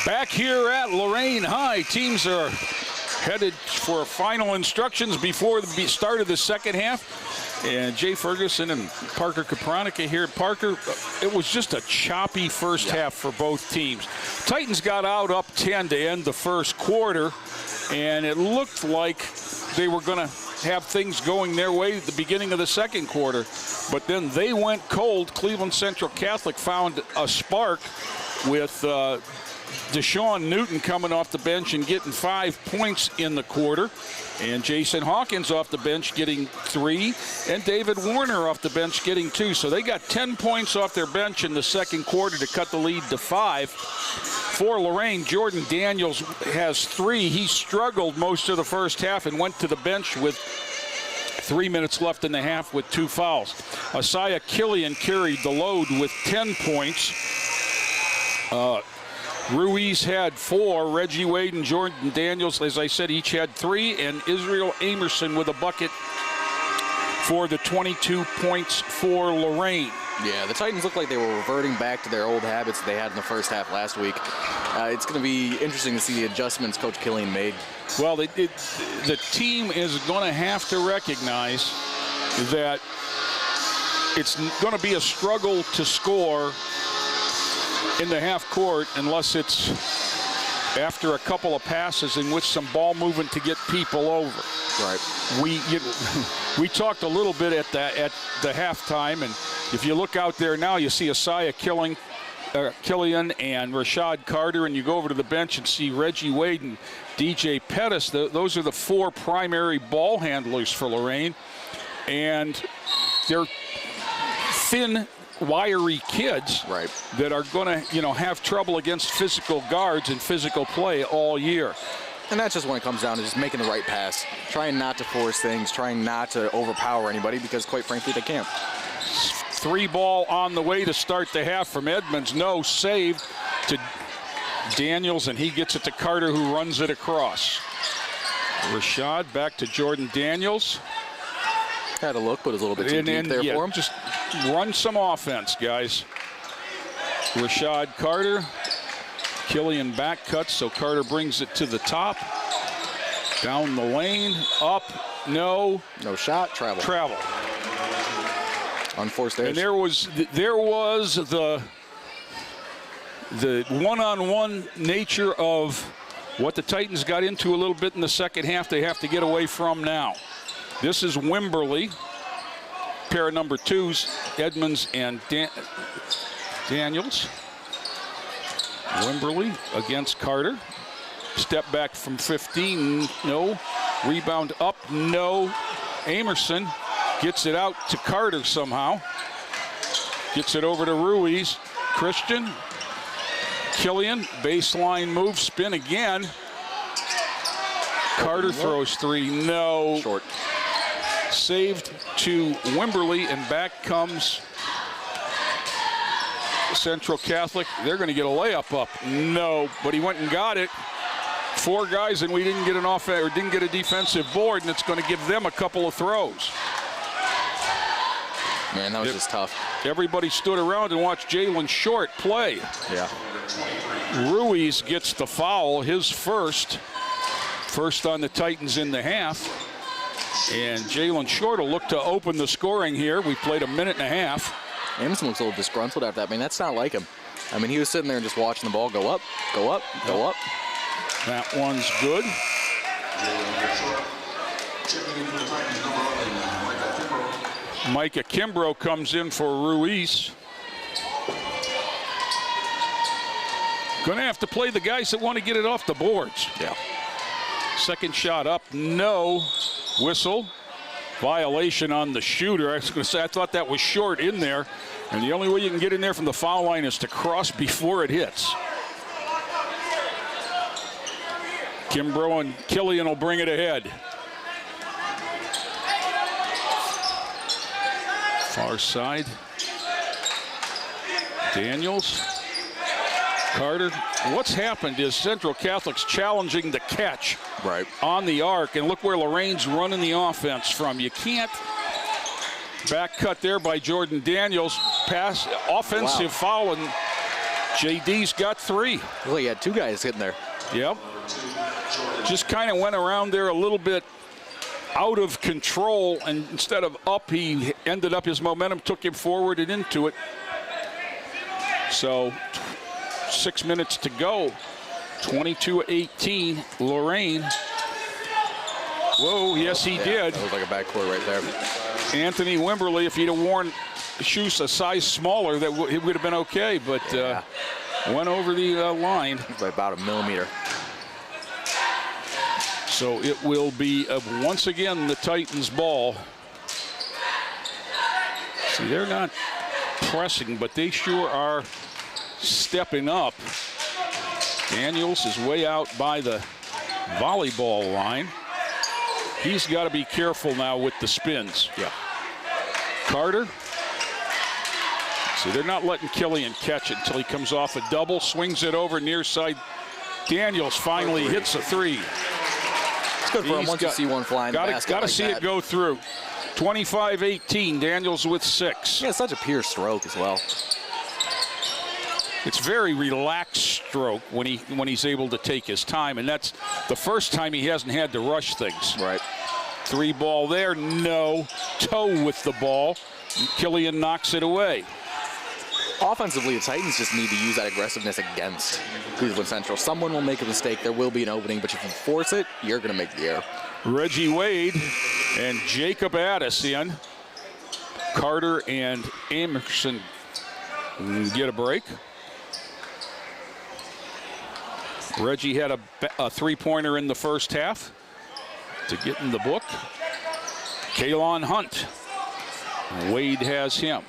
[SPEAKER 3] Back here at Lorain High, teams are headed for final instructions before the start of the second half. And Jay Ferguson and Parker Kapranica here. Parker, it was just a choppy first half for both teams. Titans got out up 10 to end the first quarter, and it looked like they were going to have things going their way at the beginning of the second quarter. But then they went cold. Cleveland Central Catholic found a spark with Deshaun Newton coming off the bench and getting 5 points in the quarter. And Jason Hawkins off the bench getting 3. And David Warner off the bench getting 2. So they got 10 points off their bench in the second quarter to cut the lead to 5. For Lorain, Jordan Daniels has 3. He struggled most of the first half and went to the bench with 3 minutes left in the half with 2 fouls. Isaiah Killian carried the load with 10 points. Ruiz had 4. Reggie Wade and Jordan Daniels, as I said, each had 3. And Israel Amerson with a bucket for the 22 points for Lorain.
[SPEAKER 4] Yeah, the Titans look like they were reverting back to their old habits they had in the first half last week. It's going to be interesting to see the adjustments Coach Killian made.
[SPEAKER 3] Well, the team is going to have to recognize that it's going to be a struggle to score in the half court unless it's after a couple of passes in which some ball movement to get people over.
[SPEAKER 4] Right.
[SPEAKER 3] We talked a little bit at the halftime, and if you look out there now, you see Isaiah Killian and Rashad Carter, and you go over to the bench and see Reggie Wade and DJ Pettis. Those are the 4 primary ball handlers for Lorain, and they're thin, wiry kids that are going to, have trouble against physical guards and physical play all year.
[SPEAKER 4] And that's just when it comes down to just making the right pass, trying not to force things, trying not to overpower anybody, because quite frankly they can't.
[SPEAKER 3] 3 ball on the way to start the half from Edmonds. No, saved to Daniels, and he gets it to Carter, who runs it across. Rashad back to Jordan Daniels.
[SPEAKER 4] Had a look, but it was a little bit too deep there for him.
[SPEAKER 3] Just run some offense, guys. Rashad Carter. Killian back cuts, so Carter brings it to the top. Down the lane, up, no.
[SPEAKER 4] No shot, travel. Unforced errors.
[SPEAKER 3] And there was the one-on-one nature of what the Titans got into a little bit in the second half they have to get away from now. This is Wimberly, pair of number 2s, Edmonds and Daniels. Wimberly against Carter. Step back from 15, no. Rebound up, no. Amerson gets it out to Carter somehow. Gets it over to Ruiz. Christian. Killian, baseline move, spin again. Carter throws 3, no.
[SPEAKER 4] Short.
[SPEAKER 3] Saved to Wimberly, and back comes Central Catholic. They're going to get a layup up. No, but he went and got it. 4 guys, and we didn't get didn't get a defensive board, and it's going to give them a couple of throws.
[SPEAKER 4] Man, that was just tough.
[SPEAKER 3] Everybody stood around and watched Jalen Short play.
[SPEAKER 4] Yeah.
[SPEAKER 3] Ruiz gets the foul, his first on the Titans in the half. And Jalen Short will look to open the scoring here. We played a minute and a half.
[SPEAKER 4] Emerson looks a little disgruntled after that. I mean, that's not like him. I mean, he was sitting there and just watching the ball go up, go up, go up.
[SPEAKER 3] That one's good. Micah Kimbrough comes in for Ruiz. Going to have to play the guys that want to get it off the boards.
[SPEAKER 4] Yeah.
[SPEAKER 3] Second shot up, no. Whistle. Violation on the shooter. I was going to say, I thought that was Short in there. And the only way you can get in there from the foul line is to cross before it hits. Kimbrough and Killian will bring it ahead. Far side. Daniels. Carter. What's happened is Central Catholic's challenging the catch on the arc. And look where Lorain's running the offense from. You can't. Back cut there by Jordan Daniels. Pass, offensive foul, and JD's got 3.
[SPEAKER 4] Well, he had 2 guys hitting there.
[SPEAKER 3] Yep. Just kind of went around there a little bit out of control, and instead of up, he ended up, his momentum took him forward and into it. So 6 minutes to go. 22-18, Lorain. Whoa, yes, he did.
[SPEAKER 4] That was like a backcourt right there.
[SPEAKER 3] Anthony Wimberly, if he'd have worn shoes a size smaller, it would have been okay, but Went over the line.
[SPEAKER 4] By about a millimeter.
[SPEAKER 3] So it will be, once again, the Titans' ball. See, they're not pressing, but they sure are stepping up. Daniels is way out by the volleyball line. He's got to be careful now with the spins.
[SPEAKER 4] Yeah.
[SPEAKER 3] Carter. See, they're not letting Killian catch it until he comes off a double, swings it over near side. Daniels finally hits a three.
[SPEAKER 4] It's good for him once you see one flying basket.
[SPEAKER 3] Got to see it go through. 25-18, Daniels with 6.
[SPEAKER 4] Yeah, such a pure stroke as well.
[SPEAKER 3] It's very relaxed stroke when he's able to take his time, and that's the first time he hasn't had to rush things.
[SPEAKER 4] Right.
[SPEAKER 3] 3 ball there, no. Toe with the ball. Killian knocks it away.
[SPEAKER 4] Offensively, the Titans just need to use that aggressiveness against Cleveland Central. Someone will make a mistake. There will be an opening, but if you force it, you're going to make the error.
[SPEAKER 3] Reggie Wade and Jacob Addis in. Carter and Emerson get a break. Reggie had a three-pointer in the first half to get in the book. Kalon Hunt. Wade has him.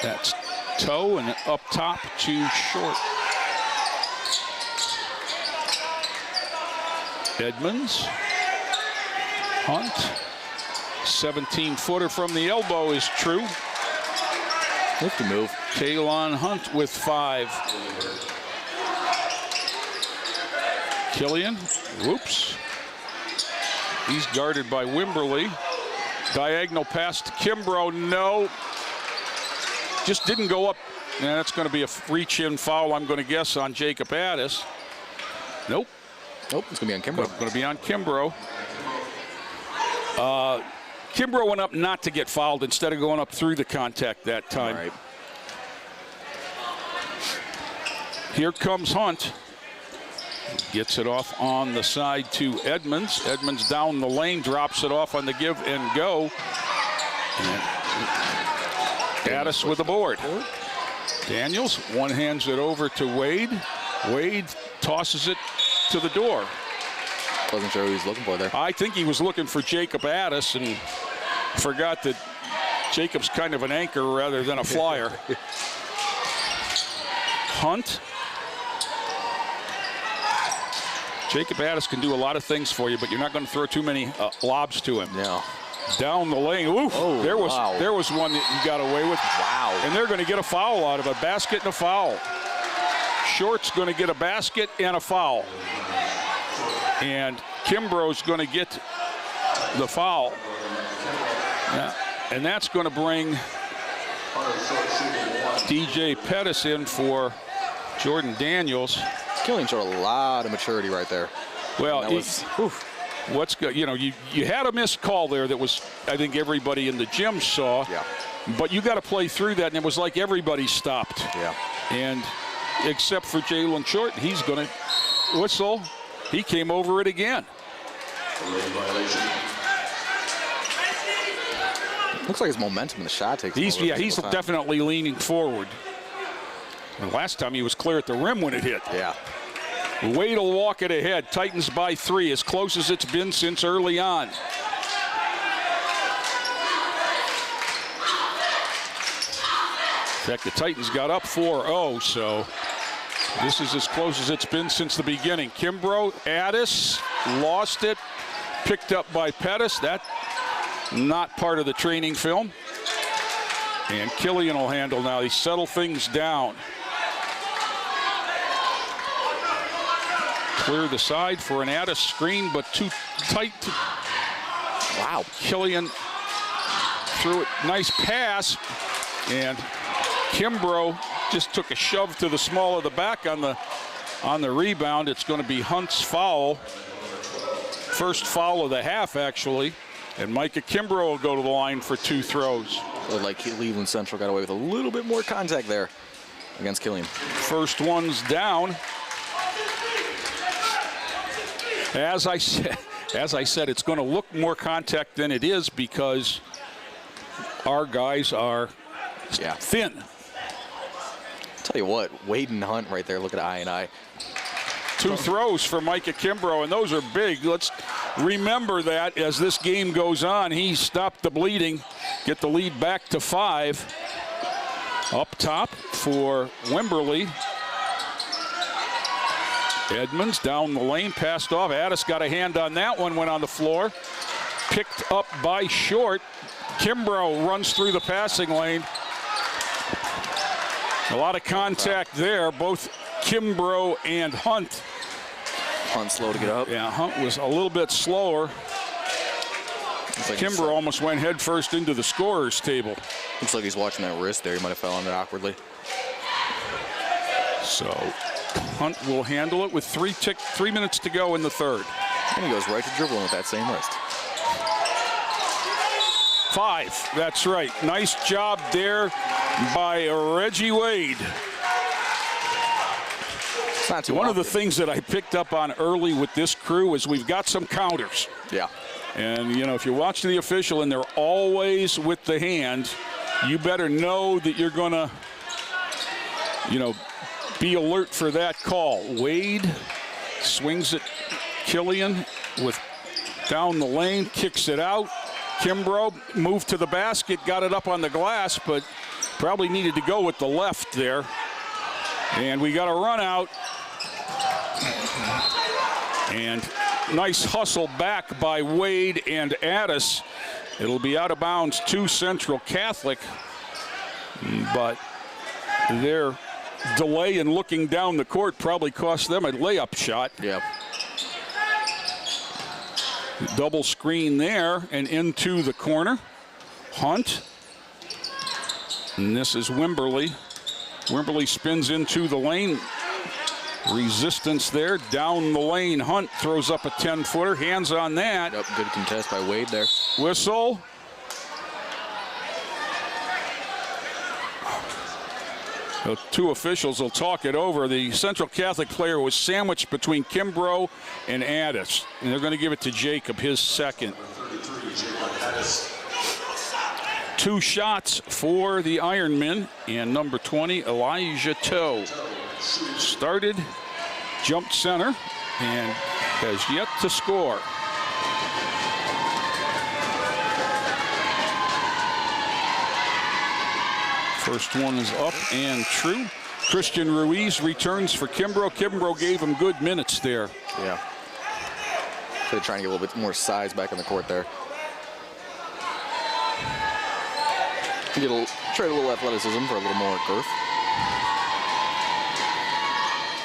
[SPEAKER 3] That's toe and up top too short. Edmonds. Hunt. 17-footer from the elbow is true.
[SPEAKER 4] Nifty move.
[SPEAKER 3] Kalon Hunt with 5. Killian, whoops. He's guarded by Wimberly. Diagonal pass to Kimbrough, no. Just didn't go up. And that's going to be a reach-in foul, I'm going to guess, on Jacob Addis. Nope.
[SPEAKER 4] Nope, it's going to be on Kimbrough.
[SPEAKER 3] Going to be on Kimbrough. Kimbrough went up not to get fouled instead of going up through the contact that time.
[SPEAKER 4] All right.
[SPEAKER 3] Here comes Hunt. Gets it off on the side to Edmonds. Edmonds down the lane, drops it off on the give and go. And Addis with the board. Daniels one hands it over to Wade. Wade tosses it to the door.
[SPEAKER 4] Wasn't sure who he was looking for there.
[SPEAKER 3] I think he was looking for Jacob Addis and forgot that Jacob's kind of an anchor rather than a flyer. Hunt. Jacob Addis can do a lot of things for you, but you're not going to throw too many lobs to him.
[SPEAKER 4] No.
[SPEAKER 3] Down the lane. Oof.
[SPEAKER 4] Oh,
[SPEAKER 3] there was
[SPEAKER 4] wow.
[SPEAKER 3] One that he got away with.
[SPEAKER 4] Wow.
[SPEAKER 3] And they're going to get a foul out of it. A basket and a foul. Short's going to get a basket and a foul. And Kimbrough's going to get the foul. Yeah. And that's going to bring DJ Pettis in for Jordan Daniels.
[SPEAKER 4] Killian showed a lot of maturity right there.
[SPEAKER 3] Well,
[SPEAKER 4] What's
[SPEAKER 3] good? You know, you had a missed call there that was, I think everybody in the gym saw.
[SPEAKER 4] Yeah.
[SPEAKER 3] But you got to play through that, and it was like everybody stopped.
[SPEAKER 4] Yeah.
[SPEAKER 3] And except for Jalen Short, he's going to whistle. He came over it again.
[SPEAKER 4] Looks like his momentum in the shot takes.
[SPEAKER 3] He's definitely leaning forward. And last time he was clear at the rim when it hit.
[SPEAKER 4] Yeah.
[SPEAKER 3] Wade will walk it ahead. Titans by 3, as close as it's been since early on. In fact, the Titans got up 4-0, so this is as close as it's been since the beginning. Kimbrough, Addis, lost it, picked up by Pettis. That not part of the training film. And Killian will handle now. He settled things down. Clear the side for an Addis screen, but too tight. Wow. Killian threw it. Nice pass. And Kimbrough just took a shove to the small of the back on the rebound. It's going to be Hunt's foul. First foul of the half, actually. And Micah Kimbrough will go to the line for 2 throws.
[SPEAKER 4] Looked like Cleveland Central got away with a little bit more contact there against Killian.
[SPEAKER 3] First one's down. As I said, it's going to look more contact than it is because our guys are
[SPEAKER 4] Yeah.
[SPEAKER 3] Thin.
[SPEAKER 4] Tell you what, Wade and Hunt right there. Look at I.
[SPEAKER 3] 2 throws for Micah Kimbrough, and those are big. Let's remember that as this game goes on. He stopped the bleeding, get the lead back to 5. Up top for Wimberley. Edmonds down the lane, passed off. Addis got a hand on that one, went on the floor. Picked up by Short. Kimbrough runs through the passing lane. A lot of contact there, both Kimbrough and Hunt.
[SPEAKER 4] Hunt slow to get up.
[SPEAKER 3] Yeah, Hunt was a little bit slower.
[SPEAKER 4] Like
[SPEAKER 3] Kimbrough almost went head first into the scorer's table.
[SPEAKER 4] Looks like he's watching that wrist there. He might have fell on it awkwardly.
[SPEAKER 3] So Hunt will handle it with 3 minutes to go in the third.
[SPEAKER 4] And he goes right to dribbling with that same wrist.
[SPEAKER 3] 5, that's right. Nice job there by Reggie Wade.
[SPEAKER 4] Not too
[SPEAKER 3] One
[SPEAKER 4] often.
[SPEAKER 3] of the things that I picked up on early with this crew is we've got some counters.
[SPEAKER 4] Yeah.
[SPEAKER 3] And, you know, if you're watching the official and they're always with the hand, you better know that you're going to, you know, be alert for that call. Wade swings at Killian with down the lane, kicks it out. Kimbrough moved to the basket, got it up on the glass, but probably needed to go with the left there. And we got a run out. And nice hustle back by Wade and Addis. It'll be out of bounds to Central Catholic, but their delay in looking down the court probably cost them a layup shot.
[SPEAKER 4] Yeah.
[SPEAKER 3] Double screen there and into the corner. Hunt. And this is Wimberley. Wimberley spins into the lane. Resistance there, down the lane. Hunt throws up a 10-footer, hands on that.
[SPEAKER 4] Yep, good contest by Wade there.
[SPEAKER 3] Whistle. The 2 officials will talk it over. The Central Catholic player was sandwiched between Kimbrough and Addis, and they're going to give it to Jacob, his second. 2 shots for the Ironmen, and number 20, Elijah Toe. Started, jumped center, and has yet to score. First one is up and true. Christian Ruiz returns for Kimbrough. Kimbrough gave him good minutes there.
[SPEAKER 4] Yeah. They're trying to get a little bit more size back in the court there. Trade a little athleticism for a little more girth.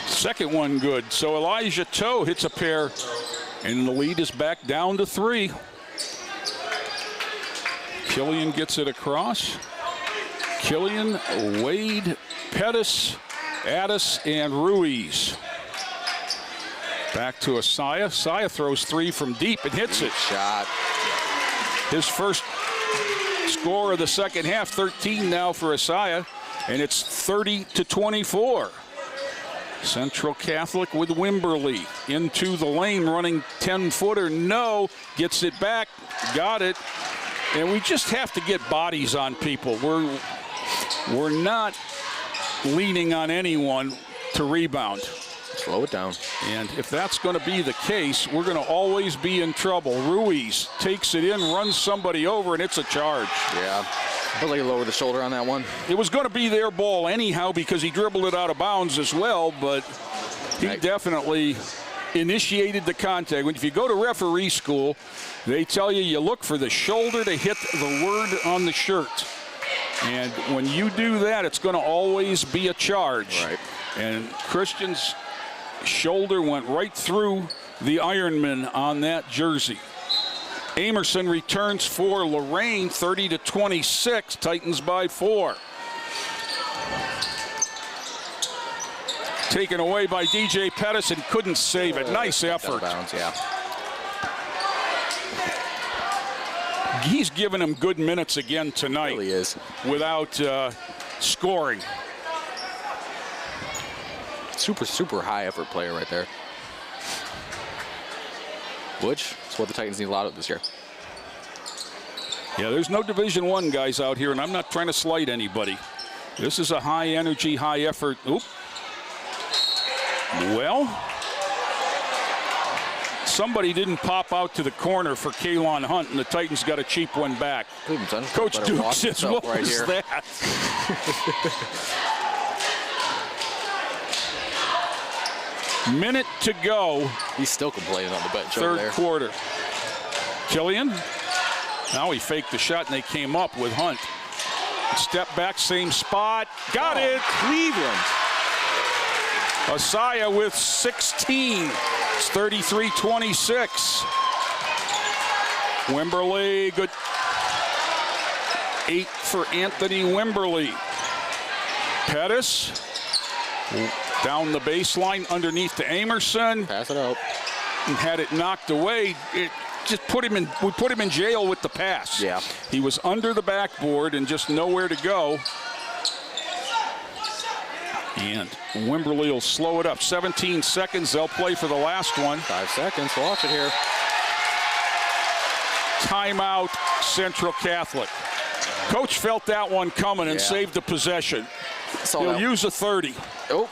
[SPEAKER 3] Second one good. So Elijah Toe hits a pair, and the lead is back down to 3. Killian gets it across. Killian, Wade, Pettis, Addis, and Ruiz. Back to Asaya. Asaya throws 3 from deep and hits it.
[SPEAKER 4] Shot.
[SPEAKER 3] His first score of the second half, 13 now for Asaya, and it's 30-24. Central Catholic with Wimberley into the lane, running 10-footer. No, gets it back, got it. And we just have to get bodies on people. We're not leaning on anyone to rebound.
[SPEAKER 4] Slow it down.
[SPEAKER 3] And if that's going to be the case, we're going to always be in trouble. Ruiz takes it in, runs somebody over, and it's a charge.
[SPEAKER 4] Yeah. I'll let you lower the shoulder on that one.
[SPEAKER 3] It was going to be their ball anyhow because he dribbled it out of bounds as well, but he definitely initiated the contact. If you go to referee school, they tell you you look for the shoulder to hit the word on the shirt. And when you do that, it's going to always be a charge.
[SPEAKER 4] Right.
[SPEAKER 3] And Christian's shoulder went right through the Ironman on that jersey. Amerson returns for Lorain, 30-26, Titans by 4. Taken away by DJ Pettis and couldn't save it. Nice effort.
[SPEAKER 4] Bounds, yeah.
[SPEAKER 3] He's given him good minutes again tonight.
[SPEAKER 4] Really is.
[SPEAKER 3] Without scoring.
[SPEAKER 4] Super high effort player right there. Which is what the Titans need a lot of this year.
[SPEAKER 3] Yeah, there's no Division I guys out here, and I'm not trying to slight anybody. This is a high-energy, high-effort. Oop. Well, somebody didn't pop out to the corner for Kalon Hunt, and the Titans got a cheap one back. Coach Duke says, what was that? Minute to go.
[SPEAKER 4] He's still complaining on the bench
[SPEAKER 3] over
[SPEAKER 4] there.
[SPEAKER 3] Third quarter. Killian. Now he faked the shot, and they came up with Hunt. Step back, same spot. Got it.
[SPEAKER 4] Cleveland.
[SPEAKER 3] Asaya with 16. It's 33-26. Wimberly, good. 8 for Anthony Wimberly. Pettis down the baseline underneath to Amerson.
[SPEAKER 4] Pass it out.
[SPEAKER 3] And had it knocked away. It just put him in. We put him in jail with the pass.
[SPEAKER 4] Yeah.
[SPEAKER 3] He was under the backboard and just nowhere to go. And Wimberly will slow it up. 17 seconds. They'll play for the last one.
[SPEAKER 4] 5 seconds. Watch it here.
[SPEAKER 3] Timeout, Central Catholic. Coach felt that one coming and saved the possession. He'll use a 30.
[SPEAKER 4] Oh.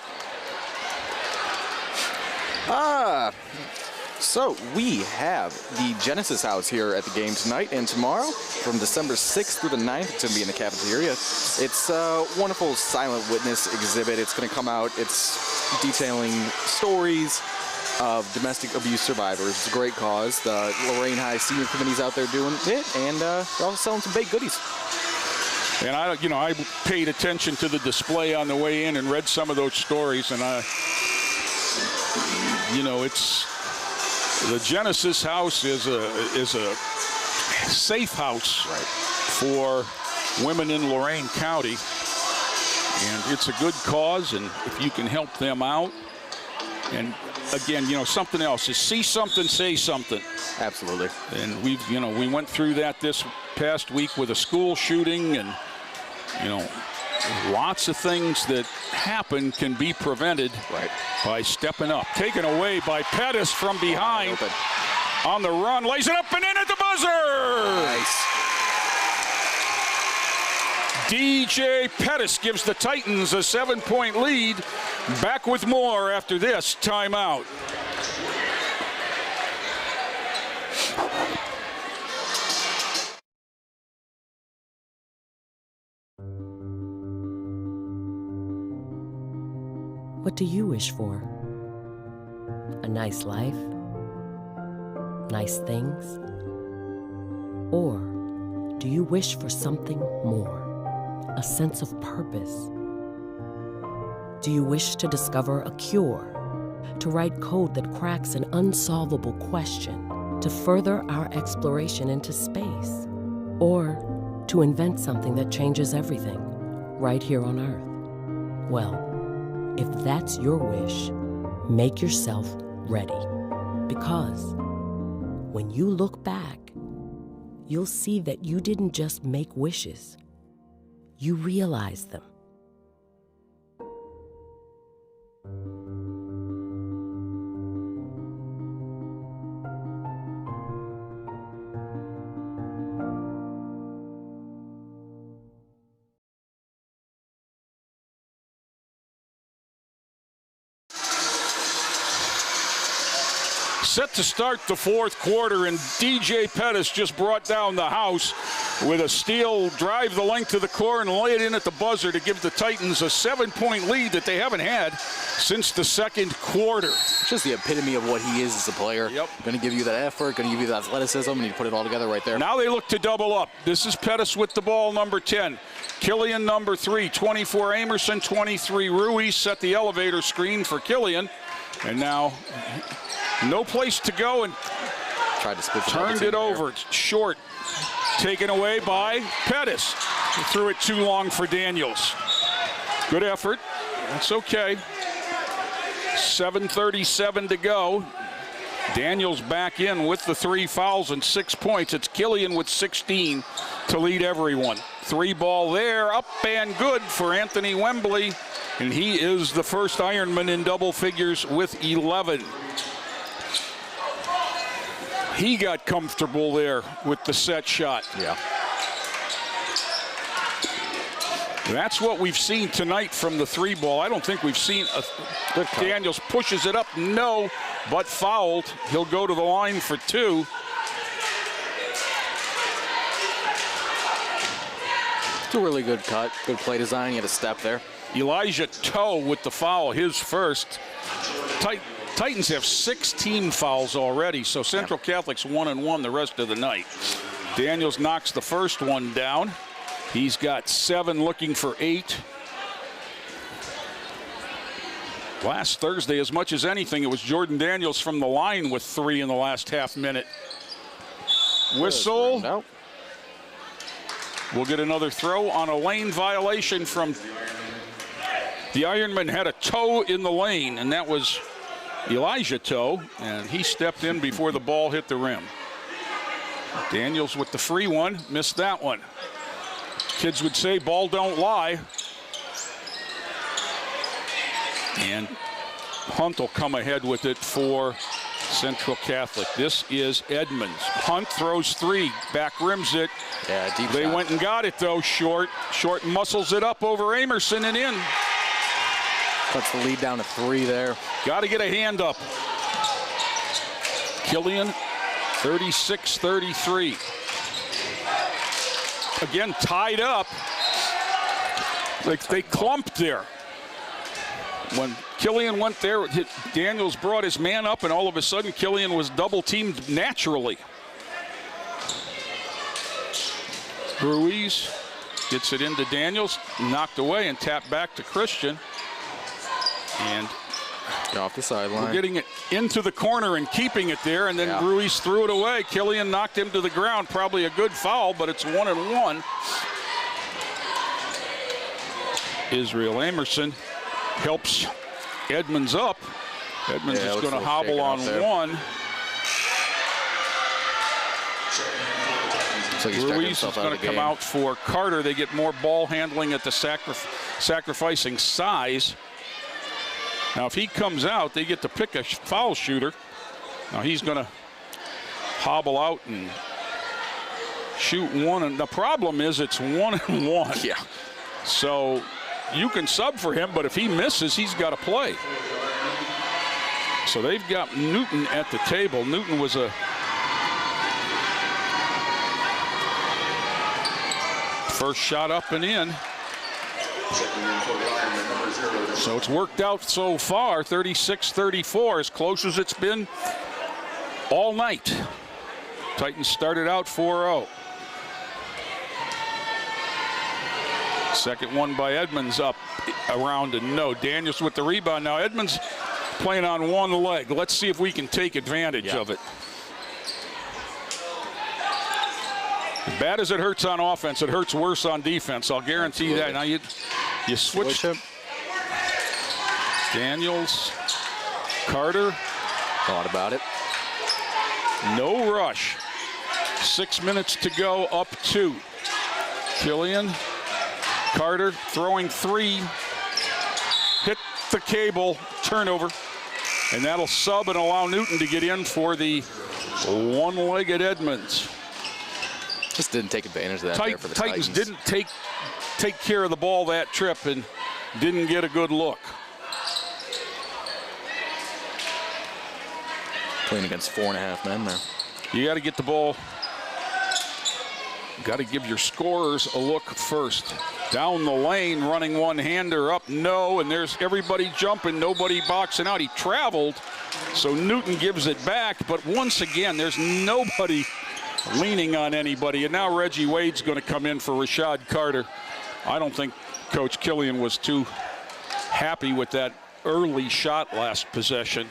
[SPEAKER 4] So we have the Genesis House here at the game tonight and tomorrow from December 6th through the 9th. It's going to be in the cafeteria. It's a wonderful silent witness exhibit. It's going to come out. It's detailing stories of domestic abuse survivors. It's a great cause. The Lorain High Senior Committee's out there doing it, and they're also selling some baked goodies.
[SPEAKER 3] And I paid attention to the display on the way in and read some of those stories, and it's the Genesis House is a safe house for women in Lorain County, and it's a good cause. And if you can help them out, and again, something else is see something, say something.
[SPEAKER 4] Absolutely.
[SPEAKER 3] And we went through that this past week with a school shooting, and lots of things that happen can be prevented by stepping up. Taken away by Pettis from behind. On the run, lays it up and in at the buzzer.
[SPEAKER 4] Nice.
[SPEAKER 3] DJ Pettis gives the Titans a 7-point lead. Back with more after this timeout.
[SPEAKER 8] What do you wish for? A nice life? Nice things? Or do you wish for something more? A sense of purpose? Do you wish to discover a cure? To write code that cracks an unsolvable question? To further our exploration into space? Or to invent something that changes everything right here on Earth? Well, if that's your wish, make yourself ready. Because when you look back, you'll see that you didn't just make wishes, you realized them.
[SPEAKER 3] Set to start the fourth quarter, and DJ Pettis just brought down the house with a steal, drive the length of the court, and lay it in at the buzzer to give the Titans a 7-point lead that they haven't had since the second quarter.
[SPEAKER 4] It's just the epitome of what he is as a player.
[SPEAKER 3] Yep.
[SPEAKER 4] Going to give you that effort, going to give you that athleticism, and you put it all together right there.
[SPEAKER 3] Now they look to double up. This is Pettis with the ball, number 10. Killian, number 3. 24 Amerson, 23 Ruiz. Set the elevator screen for Killian. And now no place to go, and
[SPEAKER 4] tried to split
[SPEAKER 3] turned it over. It's short. Taken away by Pettis. He threw it too long for Daniels. Good effort. That's okay. 7:37 to go. Daniels back in with the 3 fouls and 6 points. It's Killian with 16 to lead everyone. 3 ball there, up and good for Anthony Wembley. And he is the first Ironman in double figures with 11. He got comfortable there with the set shot.
[SPEAKER 4] Yeah.
[SPEAKER 3] That's what we've seen tonight from the 3-ball. I don't think we've seen Daniels pushes it up, no, but fouled. He'll go to the line for 2.
[SPEAKER 4] It's a really good cut, good play design. He had a step there.
[SPEAKER 3] Elijah Toe with the foul, his first. Titans have 16 fouls already, so Central Catholic's 1-1 the rest of the night. Daniels knocks the first one down. He's got 7, looking for 8. Last Thursday, as much as anything, it was Jordan Daniels from the line with 3 in the last half minute. Whistle.
[SPEAKER 4] Nope.
[SPEAKER 3] We'll get another throw on a lane violation from the Ironman. Had a toe in the lane, and that was Elijah Toe, and he stepped in before the ball hit the rim. Daniels with the free one, missed that one. Kids would say ball don't lie. And Hunt will come ahead with it for Central Catholic. This is Edmonds. Hunt throws 3, back rims it.
[SPEAKER 4] Yeah, deep
[SPEAKER 3] They
[SPEAKER 4] shot.
[SPEAKER 3] went and got it though, short. Short muscles it up over Amerson and in.
[SPEAKER 4] Cuts the lead down to 3 there.
[SPEAKER 3] Got to get a hand up. Killian, 36-33. Again, tied up. Like they clumped there. When Killian went there, Daniels brought his man up, and all of a sudden Killian was double-teamed naturally. Ruiz gets it into Daniels, knocked away and tapped back to Christian. And
[SPEAKER 4] off the sideline.
[SPEAKER 3] we're getting it into the corner and keeping it there, and then Ruiz threw it away. Killian knocked him to the ground. Probably a good foul, but it's 1-1. Israel Amerson helps Edmonds up. Edmonds is going to hobble on 1.
[SPEAKER 4] So
[SPEAKER 3] Ruiz is going to come out for Carter. They get more ball handling at the sacrificing size. Now, if he comes out, they get to pick a foul shooter. Now, he's going to hobble out and shoot 1. And the problem is it's 1-1.
[SPEAKER 4] Yeah.
[SPEAKER 3] So you can sub for him, but if he misses, he's got to play. So they've got Newton at the table. Newton was a first shot up and in. So it's worked out so far, 36-34, as close as it's been all night. Titans started out 4-0. Second one by Edmonds up around and no. Daniels with the rebound. Now Edmonds playing on one leg. Let's see if we can take advantage of it. As bad as it hurts on offense, it hurts worse on defense. I'll guarantee that. Now you switch him. Daniels, Carter.
[SPEAKER 4] Thought about it.
[SPEAKER 3] No rush. 6 minutes to go, up 2. Killian, Carter throwing 3. Hit the cable, turnover. And that'll sub and allow Newton to get in for the one-legged Edmonds.
[SPEAKER 4] Just didn't take advantage of that there for the
[SPEAKER 3] Titans.
[SPEAKER 4] Titans.
[SPEAKER 3] Didn't take care of the ball that trip and didn't get a good look.
[SPEAKER 4] Playing against 4.5 men there.
[SPEAKER 3] You got to get the ball. Got to give your scorers a look first. Down the lane, running one-hander up, no, and there's everybody jumping, nobody boxing out. He traveled, so Newton gives it back, but once again, there's nobody leaning on anybody, and now Reggie Wade's going to come in for Rashad Carter. I don't think Coach Killian was too happy with that early shot last possession.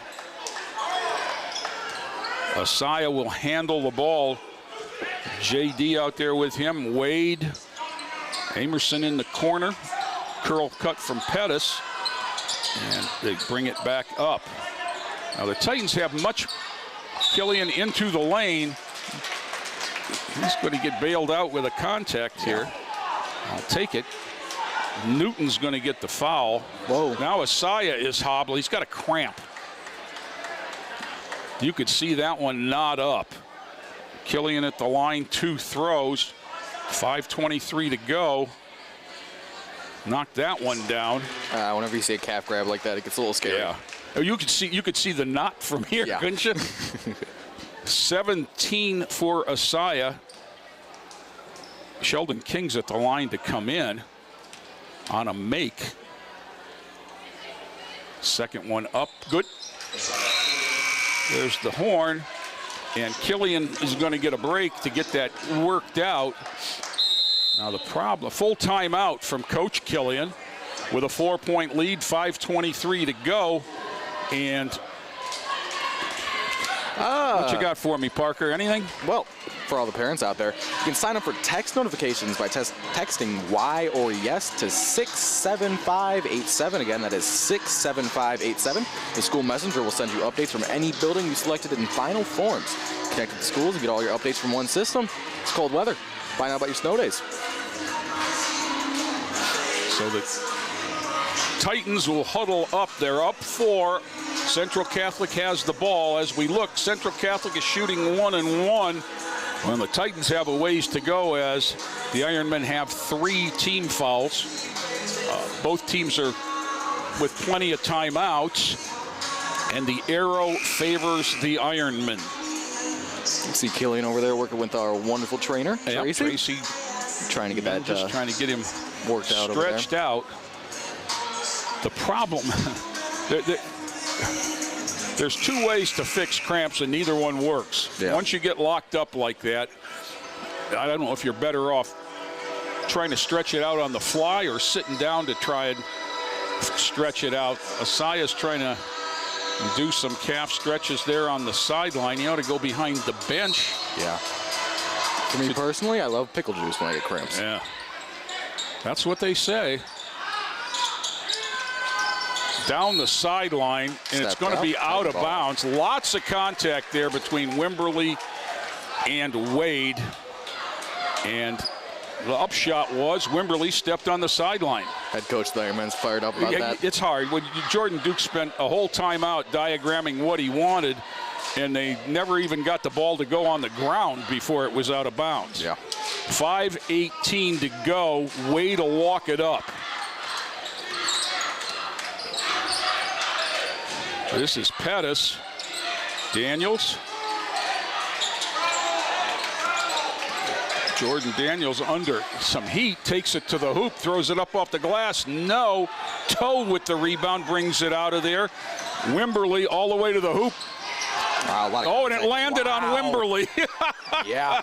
[SPEAKER 3] Asaya will handle the ball. JD out there with him. Wade. Amerson in the corner. Curl cut from Pettis. And they bring it back up. Now the Titans have much. Killian into the lane. He's going to get bailed out with a contact here. I'll take it. Newton's going to get the foul.
[SPEAKER 4] Whoa.
[SPEAKER 3] Now Asaya is hobbled. He's got a cramp. You could see that one not up. Killian at the line, 2 throws. 5:23 to go. Knocked that one down.
[SPEAKER 4] Whenever you see a calf grab like that, it gets a little scary.
[SPEAKER 3] Yeah. You could see the knot from here,
[SPEAKER 4] Yeah.
[SPEAKER 3] couldn't you? 17 for Asaya. Sheldon King's at the line to come in on a make. Second one up, good. There's the horn, and Killian is going to get a break to get that worked out. Now the problem, full timeout from Coach Killian with a 4-point lead, 5:23 to go. And what you got for me, Parker? Anything?
[SPEAKER 4] Well, for all the parents out there, you can sign up for text notifications by texting Y or yes to 67587. Again, that is 67587. The school messenger will send you updates from any building you selected in final forms. Connected to schools, you get all your updates from one system. It's cold weather. Find out about your snow days.
[SPEAKER 3] So the Titans will huddle up. They're up 4. Central Catholic has the ball. As we look, Central Catholic is shooting 1-1. Well, the Titans have a ways to go as the Ironmen have 3 team fouls. Both teams are with plenty of timeouts, and the arrow favors the Ironmen.
[SPEAKER 4] You see Killian over there working with our wonderful trainer, Tracy.
[SPEAKER 3] Tracy
[SPEAKER 4] trying to get that
[SPEAKER 3] just trying to get him
[SPEAKER 4] worked out,
[SPEAKER 3] stretched out. The problem, there's 2 ways to fix cramps, and neither one works.
[SPEAKER 4] Yeah.
[SPEAKER 3] Once you get locked up like that, I don't know if you're better off trying to stretch it out on the fly or sitting down to try and stretch it out. Asaya's trying to do some calf stretches there on the sideline. You ought to go behind the bench.
[SPEAKER 4] Yeah. For me personally, I love pickle juice when I get cramps.
[SPEAKER 3] Yeah. That's what they say. Down the sideline, and it's going to be out of bounds. Lots of contact there between Wimberly and Wade. And the upshot was Wimberly stepped on the sideline.
[SPEAKER 4] Head coach of the Ironmen's fired up about that.
[SPEAKER 3] It's hard. When Jordan Duke spent a whole timeout diagramming what he wanted, and they never even got the ball to go on the ground before it was out of bounds.
[SPEAKER 4] Yeah.
[SPEAKER 3] 5:18 to go. Wade will walk it up. This is Pettis. Daniels. Jordan Daniels under some heat, takes it to the hoop, throws it up off the glass. No. Toe with the rebound, brings it out of there. Wimberly all the way to the hoop.
[SPEAKER 4] Wow,
[SPEAKER 3] and it landed on Wimberly.
[SPEAKER 4] Yeah.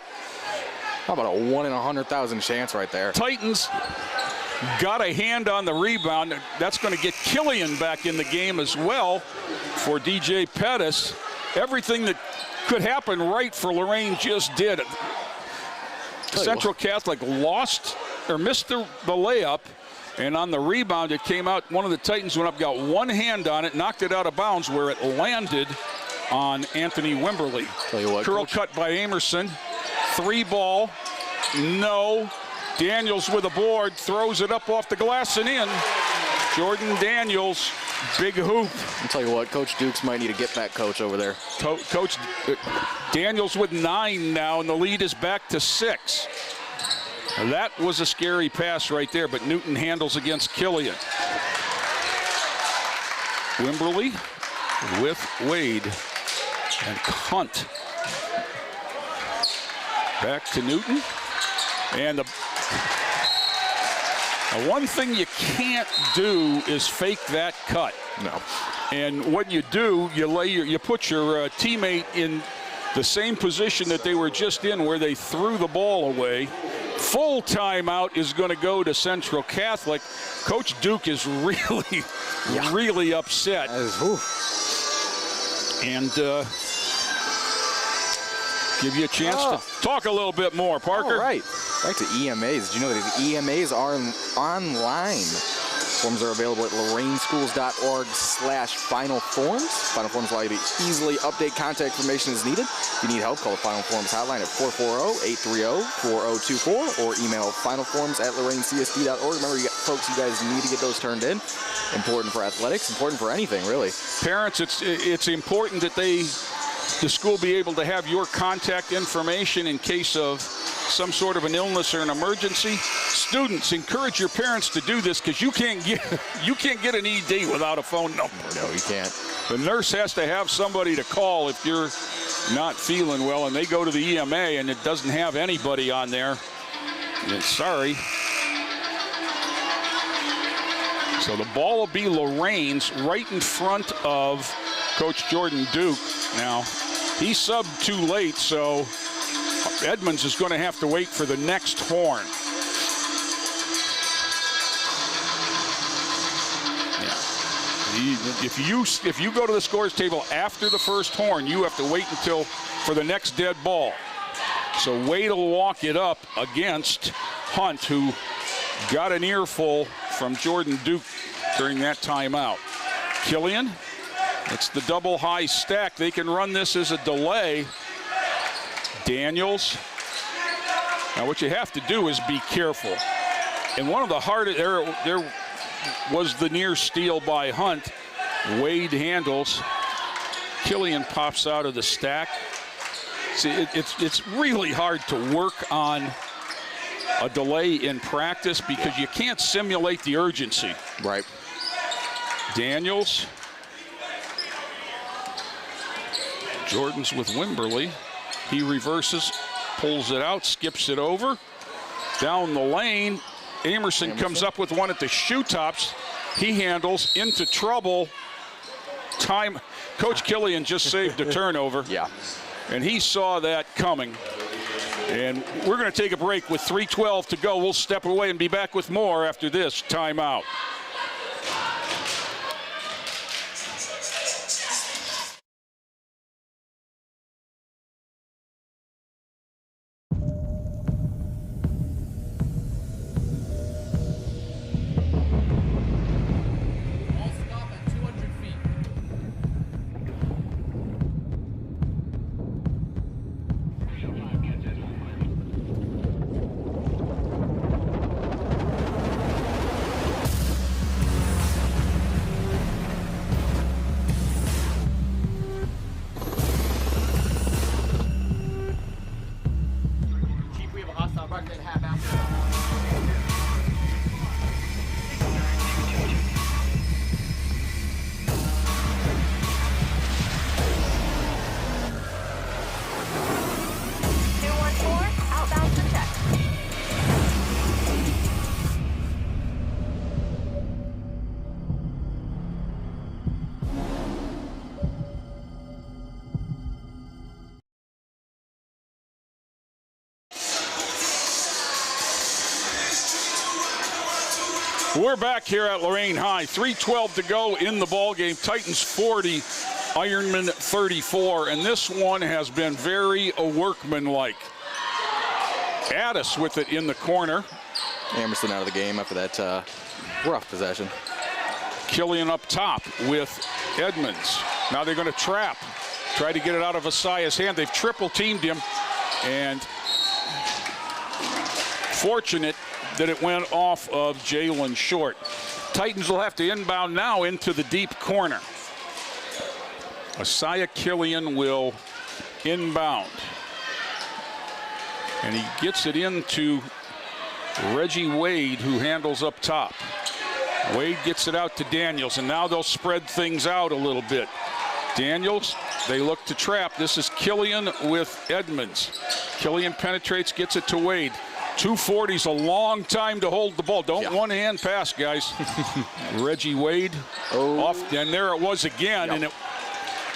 [SPEAKER 4] How about a 1 in 100,000 chance right there?
[SPEAKER 3] Titans got a hand on the rebound. That's going to get Killian back in the game as well for DJ Pettis. Everything that could happen right for Lorain just did. Central Catholic lost or missed the layup, and on the rebound it came out. One of the Titans went up, got one hand on it, knocked it out of bounds where it landed on Anthony Wimberly.
[SPEAKER 4] Tell you what,
[SPEAKER 3] curl
[SPEAKER 4] Coach.
[SPEAKER 3] cut by Amerson. 3 ball. No. Daniels with a board, throws it up off the glass and in. Jordan Daniels, big hoop.
[SPEAKER 4] I'll tell you what, Coach Dukes might need a get-back coach over there.
[SPEAKER 3] Coach Daniels with 9 now, and the lead is back to 6. That was a scary pass right there, but Newton handles against Killian. Wimberly with Wade and Hunt. Back to Newton. And the one thing you can't do is fake that cut.
[SPEAKER 4] No.
[SPEAKER 3] And what you do, you put your teammate in the same position that they were just in, where they threw the ball away. Full timeout is going to go to Central Catholic. Coach Duke is really, really upset. And give you a chance to talk a little bit more, Parker.
[SPEAKER 4] All right. Back to EMAs. Did you know that the EMAs are online? Forms are available at lorainsschools.org/final forms. Final forms allow you to easily update contact information as needed. If you need help, call the Final Forms hotline at 440-830-4024 or email finalforms@loraincsd.org. Remember, you guys need to get those turned in. Important for athletics, important for anything, really.
[SPEAKER 3] Parents, it's important that the school be able to have your contact information in case of some sort of an illness or an emergency. students, encourage your parents to do this because you can't get an ED without a phone number.
[SPEAKER 4] No, you can't.
[SPEAKER 3] The nurse has to have somebody to call if you're not feeling well, and they go to the EMA and it doesn't have anybody on there. Sorry. So the ball will be Lorain's right in front of Coach Jordan Duke. Now, he subbed too late, so Edmonds is going to have to wait for the next horn. If you go to the scores table after the first horn, you have to wait until for the next dead ball. So Wade will walk it up against Hunt, who got an earful from Jordan Duke during that timeout. Killian, it's the double high stack. They can run this as a delay. Daniels. Now what you have to do is be careful. And one of the hardest, there was the near steal by Hunt. Wade handles. Killian pops out of the stack. See, it's really hard to work on a delay in practice because you can't simulate the urgency.
[SPEAKER 4] Right.
[SPEAKER 3] Daniels. Jordan's with Wimberly. He reverses, pulls it out, skips it over. Down the lane, Amerson comes up with one at the shoe tops. He handles into trouble. Time. Coach Killian just saved a turnover.
[SPEAKER 4] Yeah.
[SPEAKER 3] And he saw that coming. And we're going to take a break with 3:12 to go. We'll step away and be back with more after this timeout. We're back here at Lorain High. 3:12 to go in the ball game. Titans 40, Ironman 34, and this one has been very workmanlike. Addis with it in the corner.
[SPEAKER 4] Amerson out of the game after that rough possession.
[SPEAKER 3] Killian up top with Edmonds. Now they're going to trap. Try to get it out of Asaya's hand. They've triple teamed him, and fortunate that it went off of Jalen Short. Titans will have to inbound now into the deep corner. Asaya Killian will inbound. And he gets it into Reggie Wade, who handles up top. Wade gets it out to Daniels, and now they'll spread things out a little bit. Daniels, they look to trap. This is Killian with Edmonds. Killian penetrates, gets it to Wade. 240's a long time to hold the ball. Don't one-hand pass, guys. Reggie Wade off, and there it was again. And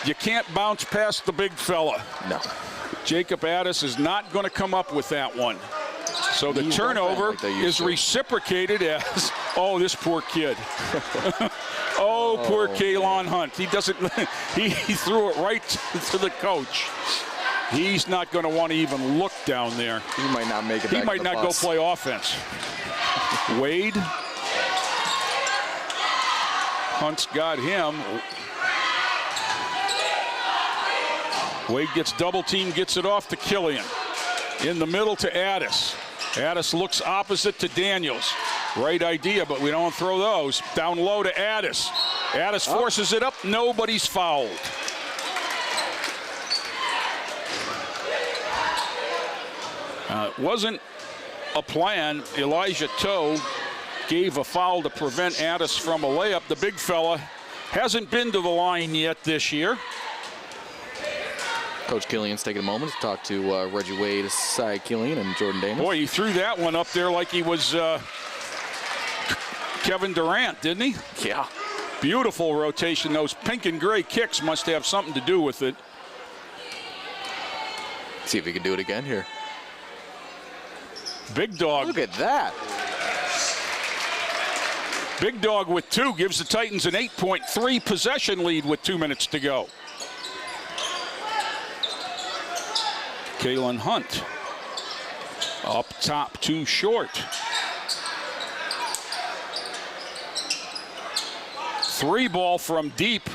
[SPEAKER 3] you can't bounce past the big fella.
[SPEAKER 4] No.
[SPEAKER 3] Jacob Addis is not going to come up with that one. So the turnover is reciprocated as, oh, this poor kid. Oh, poor Kalon Hunt. He doesn't, he threw it right to the coach. He's not going to want to even look down there.
[SPEAKER 4] He might not make it back.
[SPEAKER 3] He might not go play offense. Wade. Hunt's got him. Wade gets double teamed, gets it off to Killian. In the middle to Addis. Addis looks opposite to Daniels. Right idea, but we don't throw those. Down low to Addis. Addis forces it up. Nobody's fouled. It wasn't a plan. Elijah Toe gave a foul to prevent Addis from a layup. The big fella hasn't been to the line yet this year.
[SPEAKER 4] Coach Killian's taking a moment to talk to Reggie Wade, Cy Killian, and Jordan Daniels.
[SPEAKER 3] Boy, he threw that one up there like he was Kevin Durant, didn't he?
[SPEAKER 4] Yeah.
[SPEAKER 3] Beautiful rotation. Those pink and gray kicks must have something to do with it.
[SPEAKER 4] See if he can do it again here.
[SPEAKER 3] Big Dog.
[SPEAKER 4] Look at that.
[SPEAKER 3] Big Dog with 2 gives the Titans an 8.3 possession lead with 2 minutes to go. Kalen Hunt up top, too short. 3 ball from deep.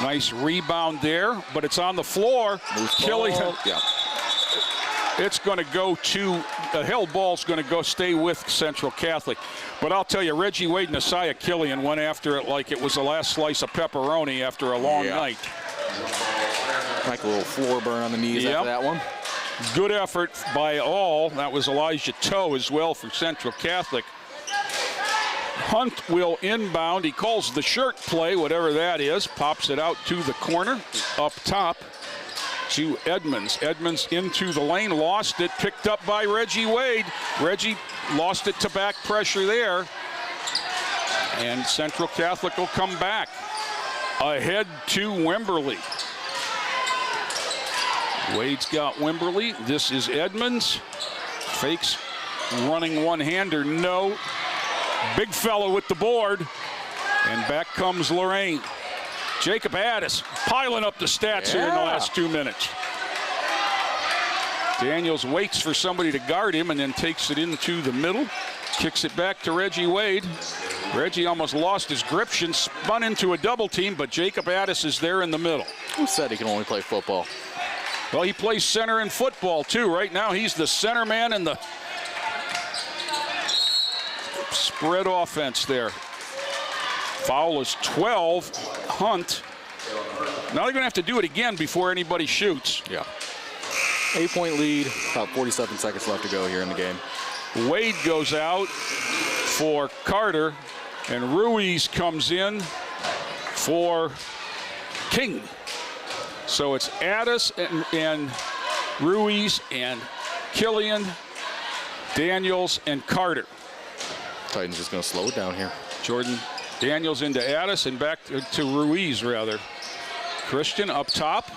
[SPEAKER 3] Nice rebound there, but it's on the floor. Killian.
[SPEAKER 4] Yeah.
[SPEAKER 3] It's going to go to, the held ball's going to go stay with Central Catholic. But I'll tell you, Reggie Wade and Isaiah Killian went after it like it was the last slice of pepperoni after a long night.
[SPEAKER 4] Like a little floor burn on the knees after that one.
[SPEAKER 3] Good effort by all. That was Elijah Toe as well for Central Catholic. Hunt will inbound. He calls the shirt play, whatever that is. Pops it out to the corner, up top to Edmonds. Edmonds into the lane, lost it, picked up by Reggie Wade. Reggie lost it to back pressure there. And Central Catholic will come back. Ahead to Wimberley. Wade's got Wimberley. This is Edmonds. Fakes running one-hander, no. Big fella with the board. And back comes Lorain. Jacob Addis piling up the stats here in the last 2 minutes. Daniels waits for somebody to guard him and then takes it into the middle. Kicks it back to Reggie Wade. Reggie almost lost his grip, spun into a double team, but Jacob Addis is there in the middle.
[SPEAKER 4] Who said he can only play football?
[SPEAKER 3] Well, he plays center in football, too. Right now, he's the center man in the spread offense there. Foul is 12. Hunt. Now they're going to have to do it again before anybody shoots.
[SPEAKER 4] Yeah. 8-point lead, about 47 seconds left to go here in the game.
[SPEAKER 3] Wade goes out for Carter, and Ruiz comes in for King. So it's Addis and Ruiz and Killian, Daniels, and Carter.
[SPEAKER 4] Titans just going to slow it down here.
[SPEAKER 3] Jordan Daniels into Addis and back to Ruiz, rather. Christian up top.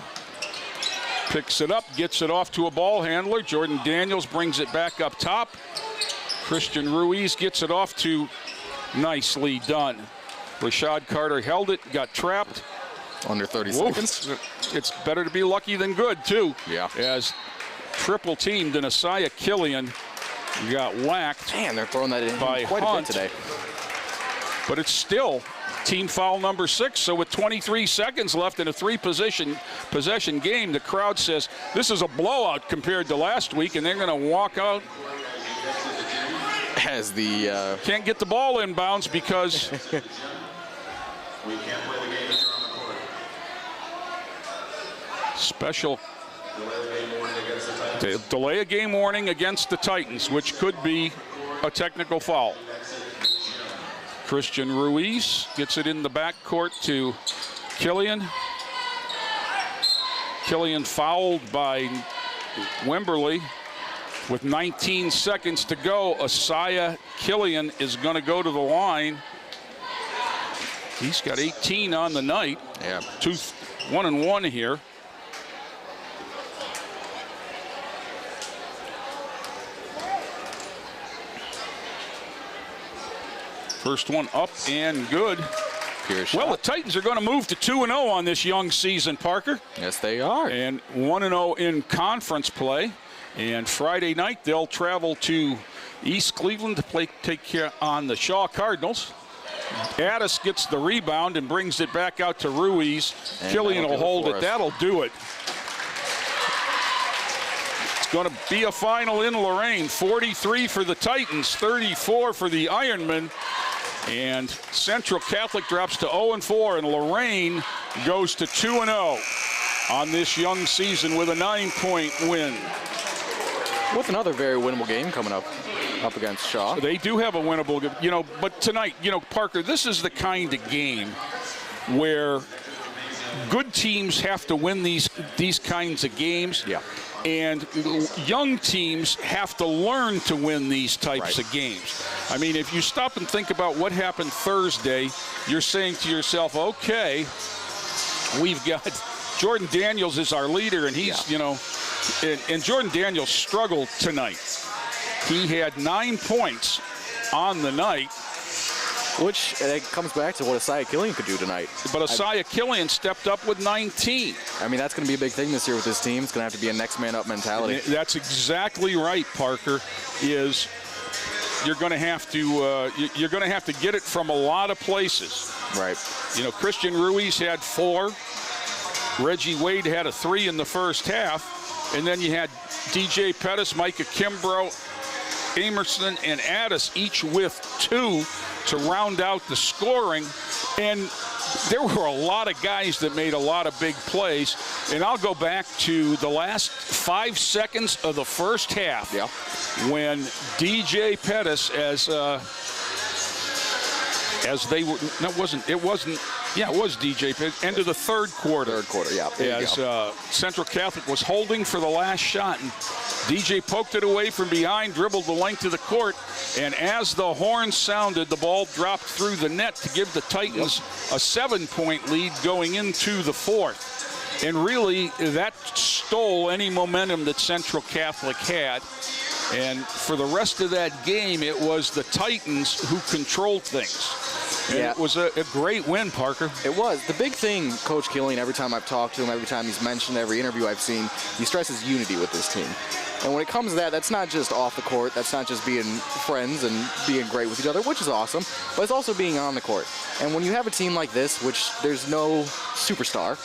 [SPEAKER 3] Picks it up, gets it off to a ball handler. Jordan Daniels brings it back up top. Christian Ruiz gets it off to, nicely done. Rashad Carter held it, got trapped.
[SPEAKER 4] Under 30 seconds.
[SPEAKER 3] It's better to be lucky than good, too.
[SPEAKER 4] Yeah.
[SPEAKER 3] As triple teamed and Isaiah Killian got whacked.
[SPEAKER 4] Man, they're throwing that in
[SPEAKER 3] by
[SPEAKER 4] quite
[SPEAKER 3] Hunt
[SPEAKER 4] a bit today.
[SPEAKER 3] But it's still team foul number 6. So with 23 seconds left in a 3-possession game, the crowd says this is a blowout compared to last week, and they're going to walk out.
[SPEAKER 4] As the
[SPEAKER 3] can't get the ball inbounds because
[SPEAKER 2] We can't play the game if you're on the court.
[SPEAKER 3] special
[SPEAKER 2] Delay a game warning against the Titans.
[SPEAKER 3] delay a game warning against the Titans, which could be a technical foul. Christian Ruiz gets it in the backcourt to Killian. Killian fouled by Wimberley. With 19 seconds to go, Isaiah Killian is going to go to the line. He's got 18 on the night.
[SPEAKER 4] Yeah.
[SPEAKER 3] 1-and-1 here. First one up and good. Well, the Titans are going to move to 2-0 on this young season, Parker.
[SPEAKER 4] Yes, they are.
[SPEAKER 3] And 1-0 in conference play. And Friday night, they'll travel to East Cleveland to take care on the Shaw Cardinals. Addis gets the rebound and brings it back out to Ruiz.
[SPEAKER 4] And
[SPEAKER 3] Killian will hold it.
[SPEAKER 4] us.
[SPEAKER 3] That'll do it. It's going to be a final in Lorain. 43 for the Titans, 34 for the Ironmen. And Central Catholic drops to 0-4, and Lorain goes to 2-0 on this young season with a 9-point win.
[SPEAKER 4] With another very winnable game coming up against Shaw.
[SPEAKER 3] They do have a winnable, but tonight, Parker, this is the kind of game where good teams have to win these kinds of games.
[SPEAKER 4] Yeah.
[SPEAKER 3] And young teams have to learn to win these types of games. I mean, if you stop and think about what happened Thursday, you're saying to yourself, okay, we've got Jordan Daniels is our leader, and he's, and Jordan Daniels struggled tonight. He had 9 points on the night.
[SPEAKER 4] Which comes back to what Isaiah Killian could do tonight.
[SPEAKER 3] But Isaiah Killian stepped up with 19.
[SPEAKER 4] I mean, that's going to be a big thing this year with this team. It's going to have to be a next man up mentality.
[SPEAKER 3] That's exactly right, Parker. Is you're going to have to get it from a lot of places.
[SPEAKER 4] Right.
[SPEAKER 3] Christian Ruiz had 4. Reggie Wade had a 3 in the first half, and then you had DJ Pettis, Micah Kimbrough, Amerson, and Addis each with 2 to round out the scoring. And there were a lot of guys that made a lot of big plays. And I'll go back to the last 5 seconds of the first half when DJ Pettis, as they were, no, it wasn't. Yeah, it was DJ Pettis. End of the third quarter. As Central Catholic was holding for the last shot, and DJ poked it away from behind, dribbled the length of the court, and as the horn sounded, the ball dropped through the net to give the Titans a 7-point lead going into the fourth. And really, that stole any momentum that Central Catholic had. And for the rest of that game, it was the Titans who controlled things. And it was a great win, Parker.
[SPEAKER 4] It was. The big thing, Coach Killian, every time I've talked to him, every time he's mentioned, every interview I've seen, he stresses unity with this team. And when it comes to that, that's not just off the court. That's not just being friends and being great with each other, which is awesome, but it's also being on the court. And when you have a team like this, which there's no superstar,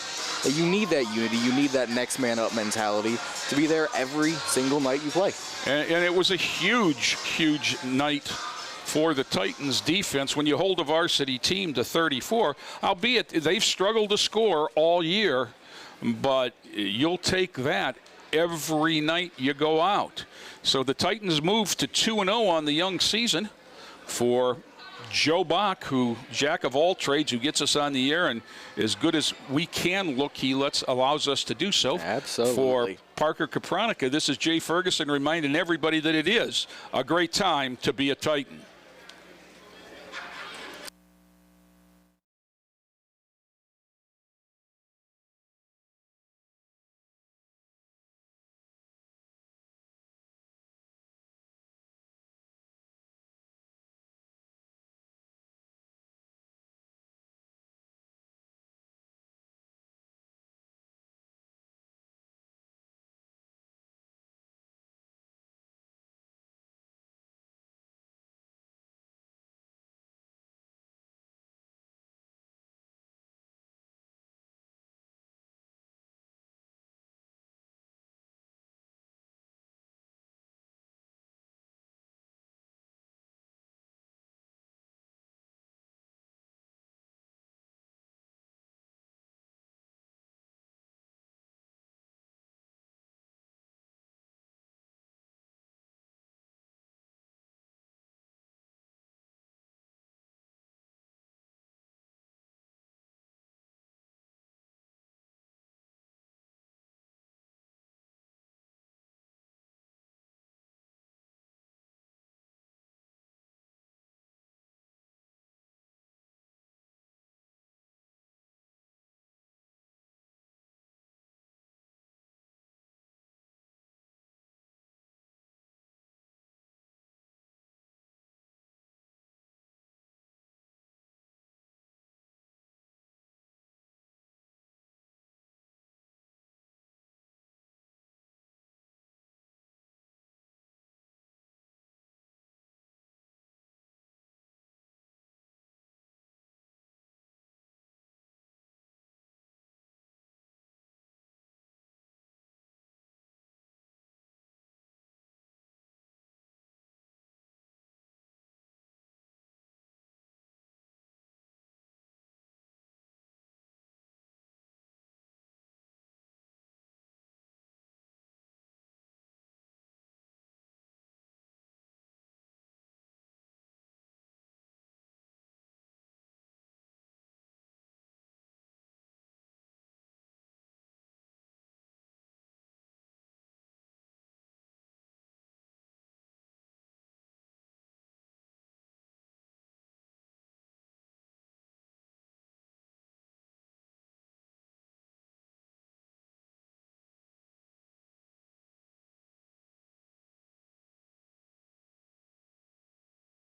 [SPEAKER 4] you need that unity. You need that next man up mentality to be there every single night you play.
[SPEAKER 3] And it was a huge, huge night for the Titans defense when you hold a varsity team to 34, albeit they've struggled to score all year, but you'll take that every night you go out. So the Titans move to 2-0 on the young season for Joe Bach, who jack of all trades, who gets us on the air, and as good as we can look, he allows us to do so.
[SPEAKER 4] Absolutely.
[SPEAKER 3] For Parker Kapranica, this is Jay Ferguson reminding everybody that it is a great time to be a Titan.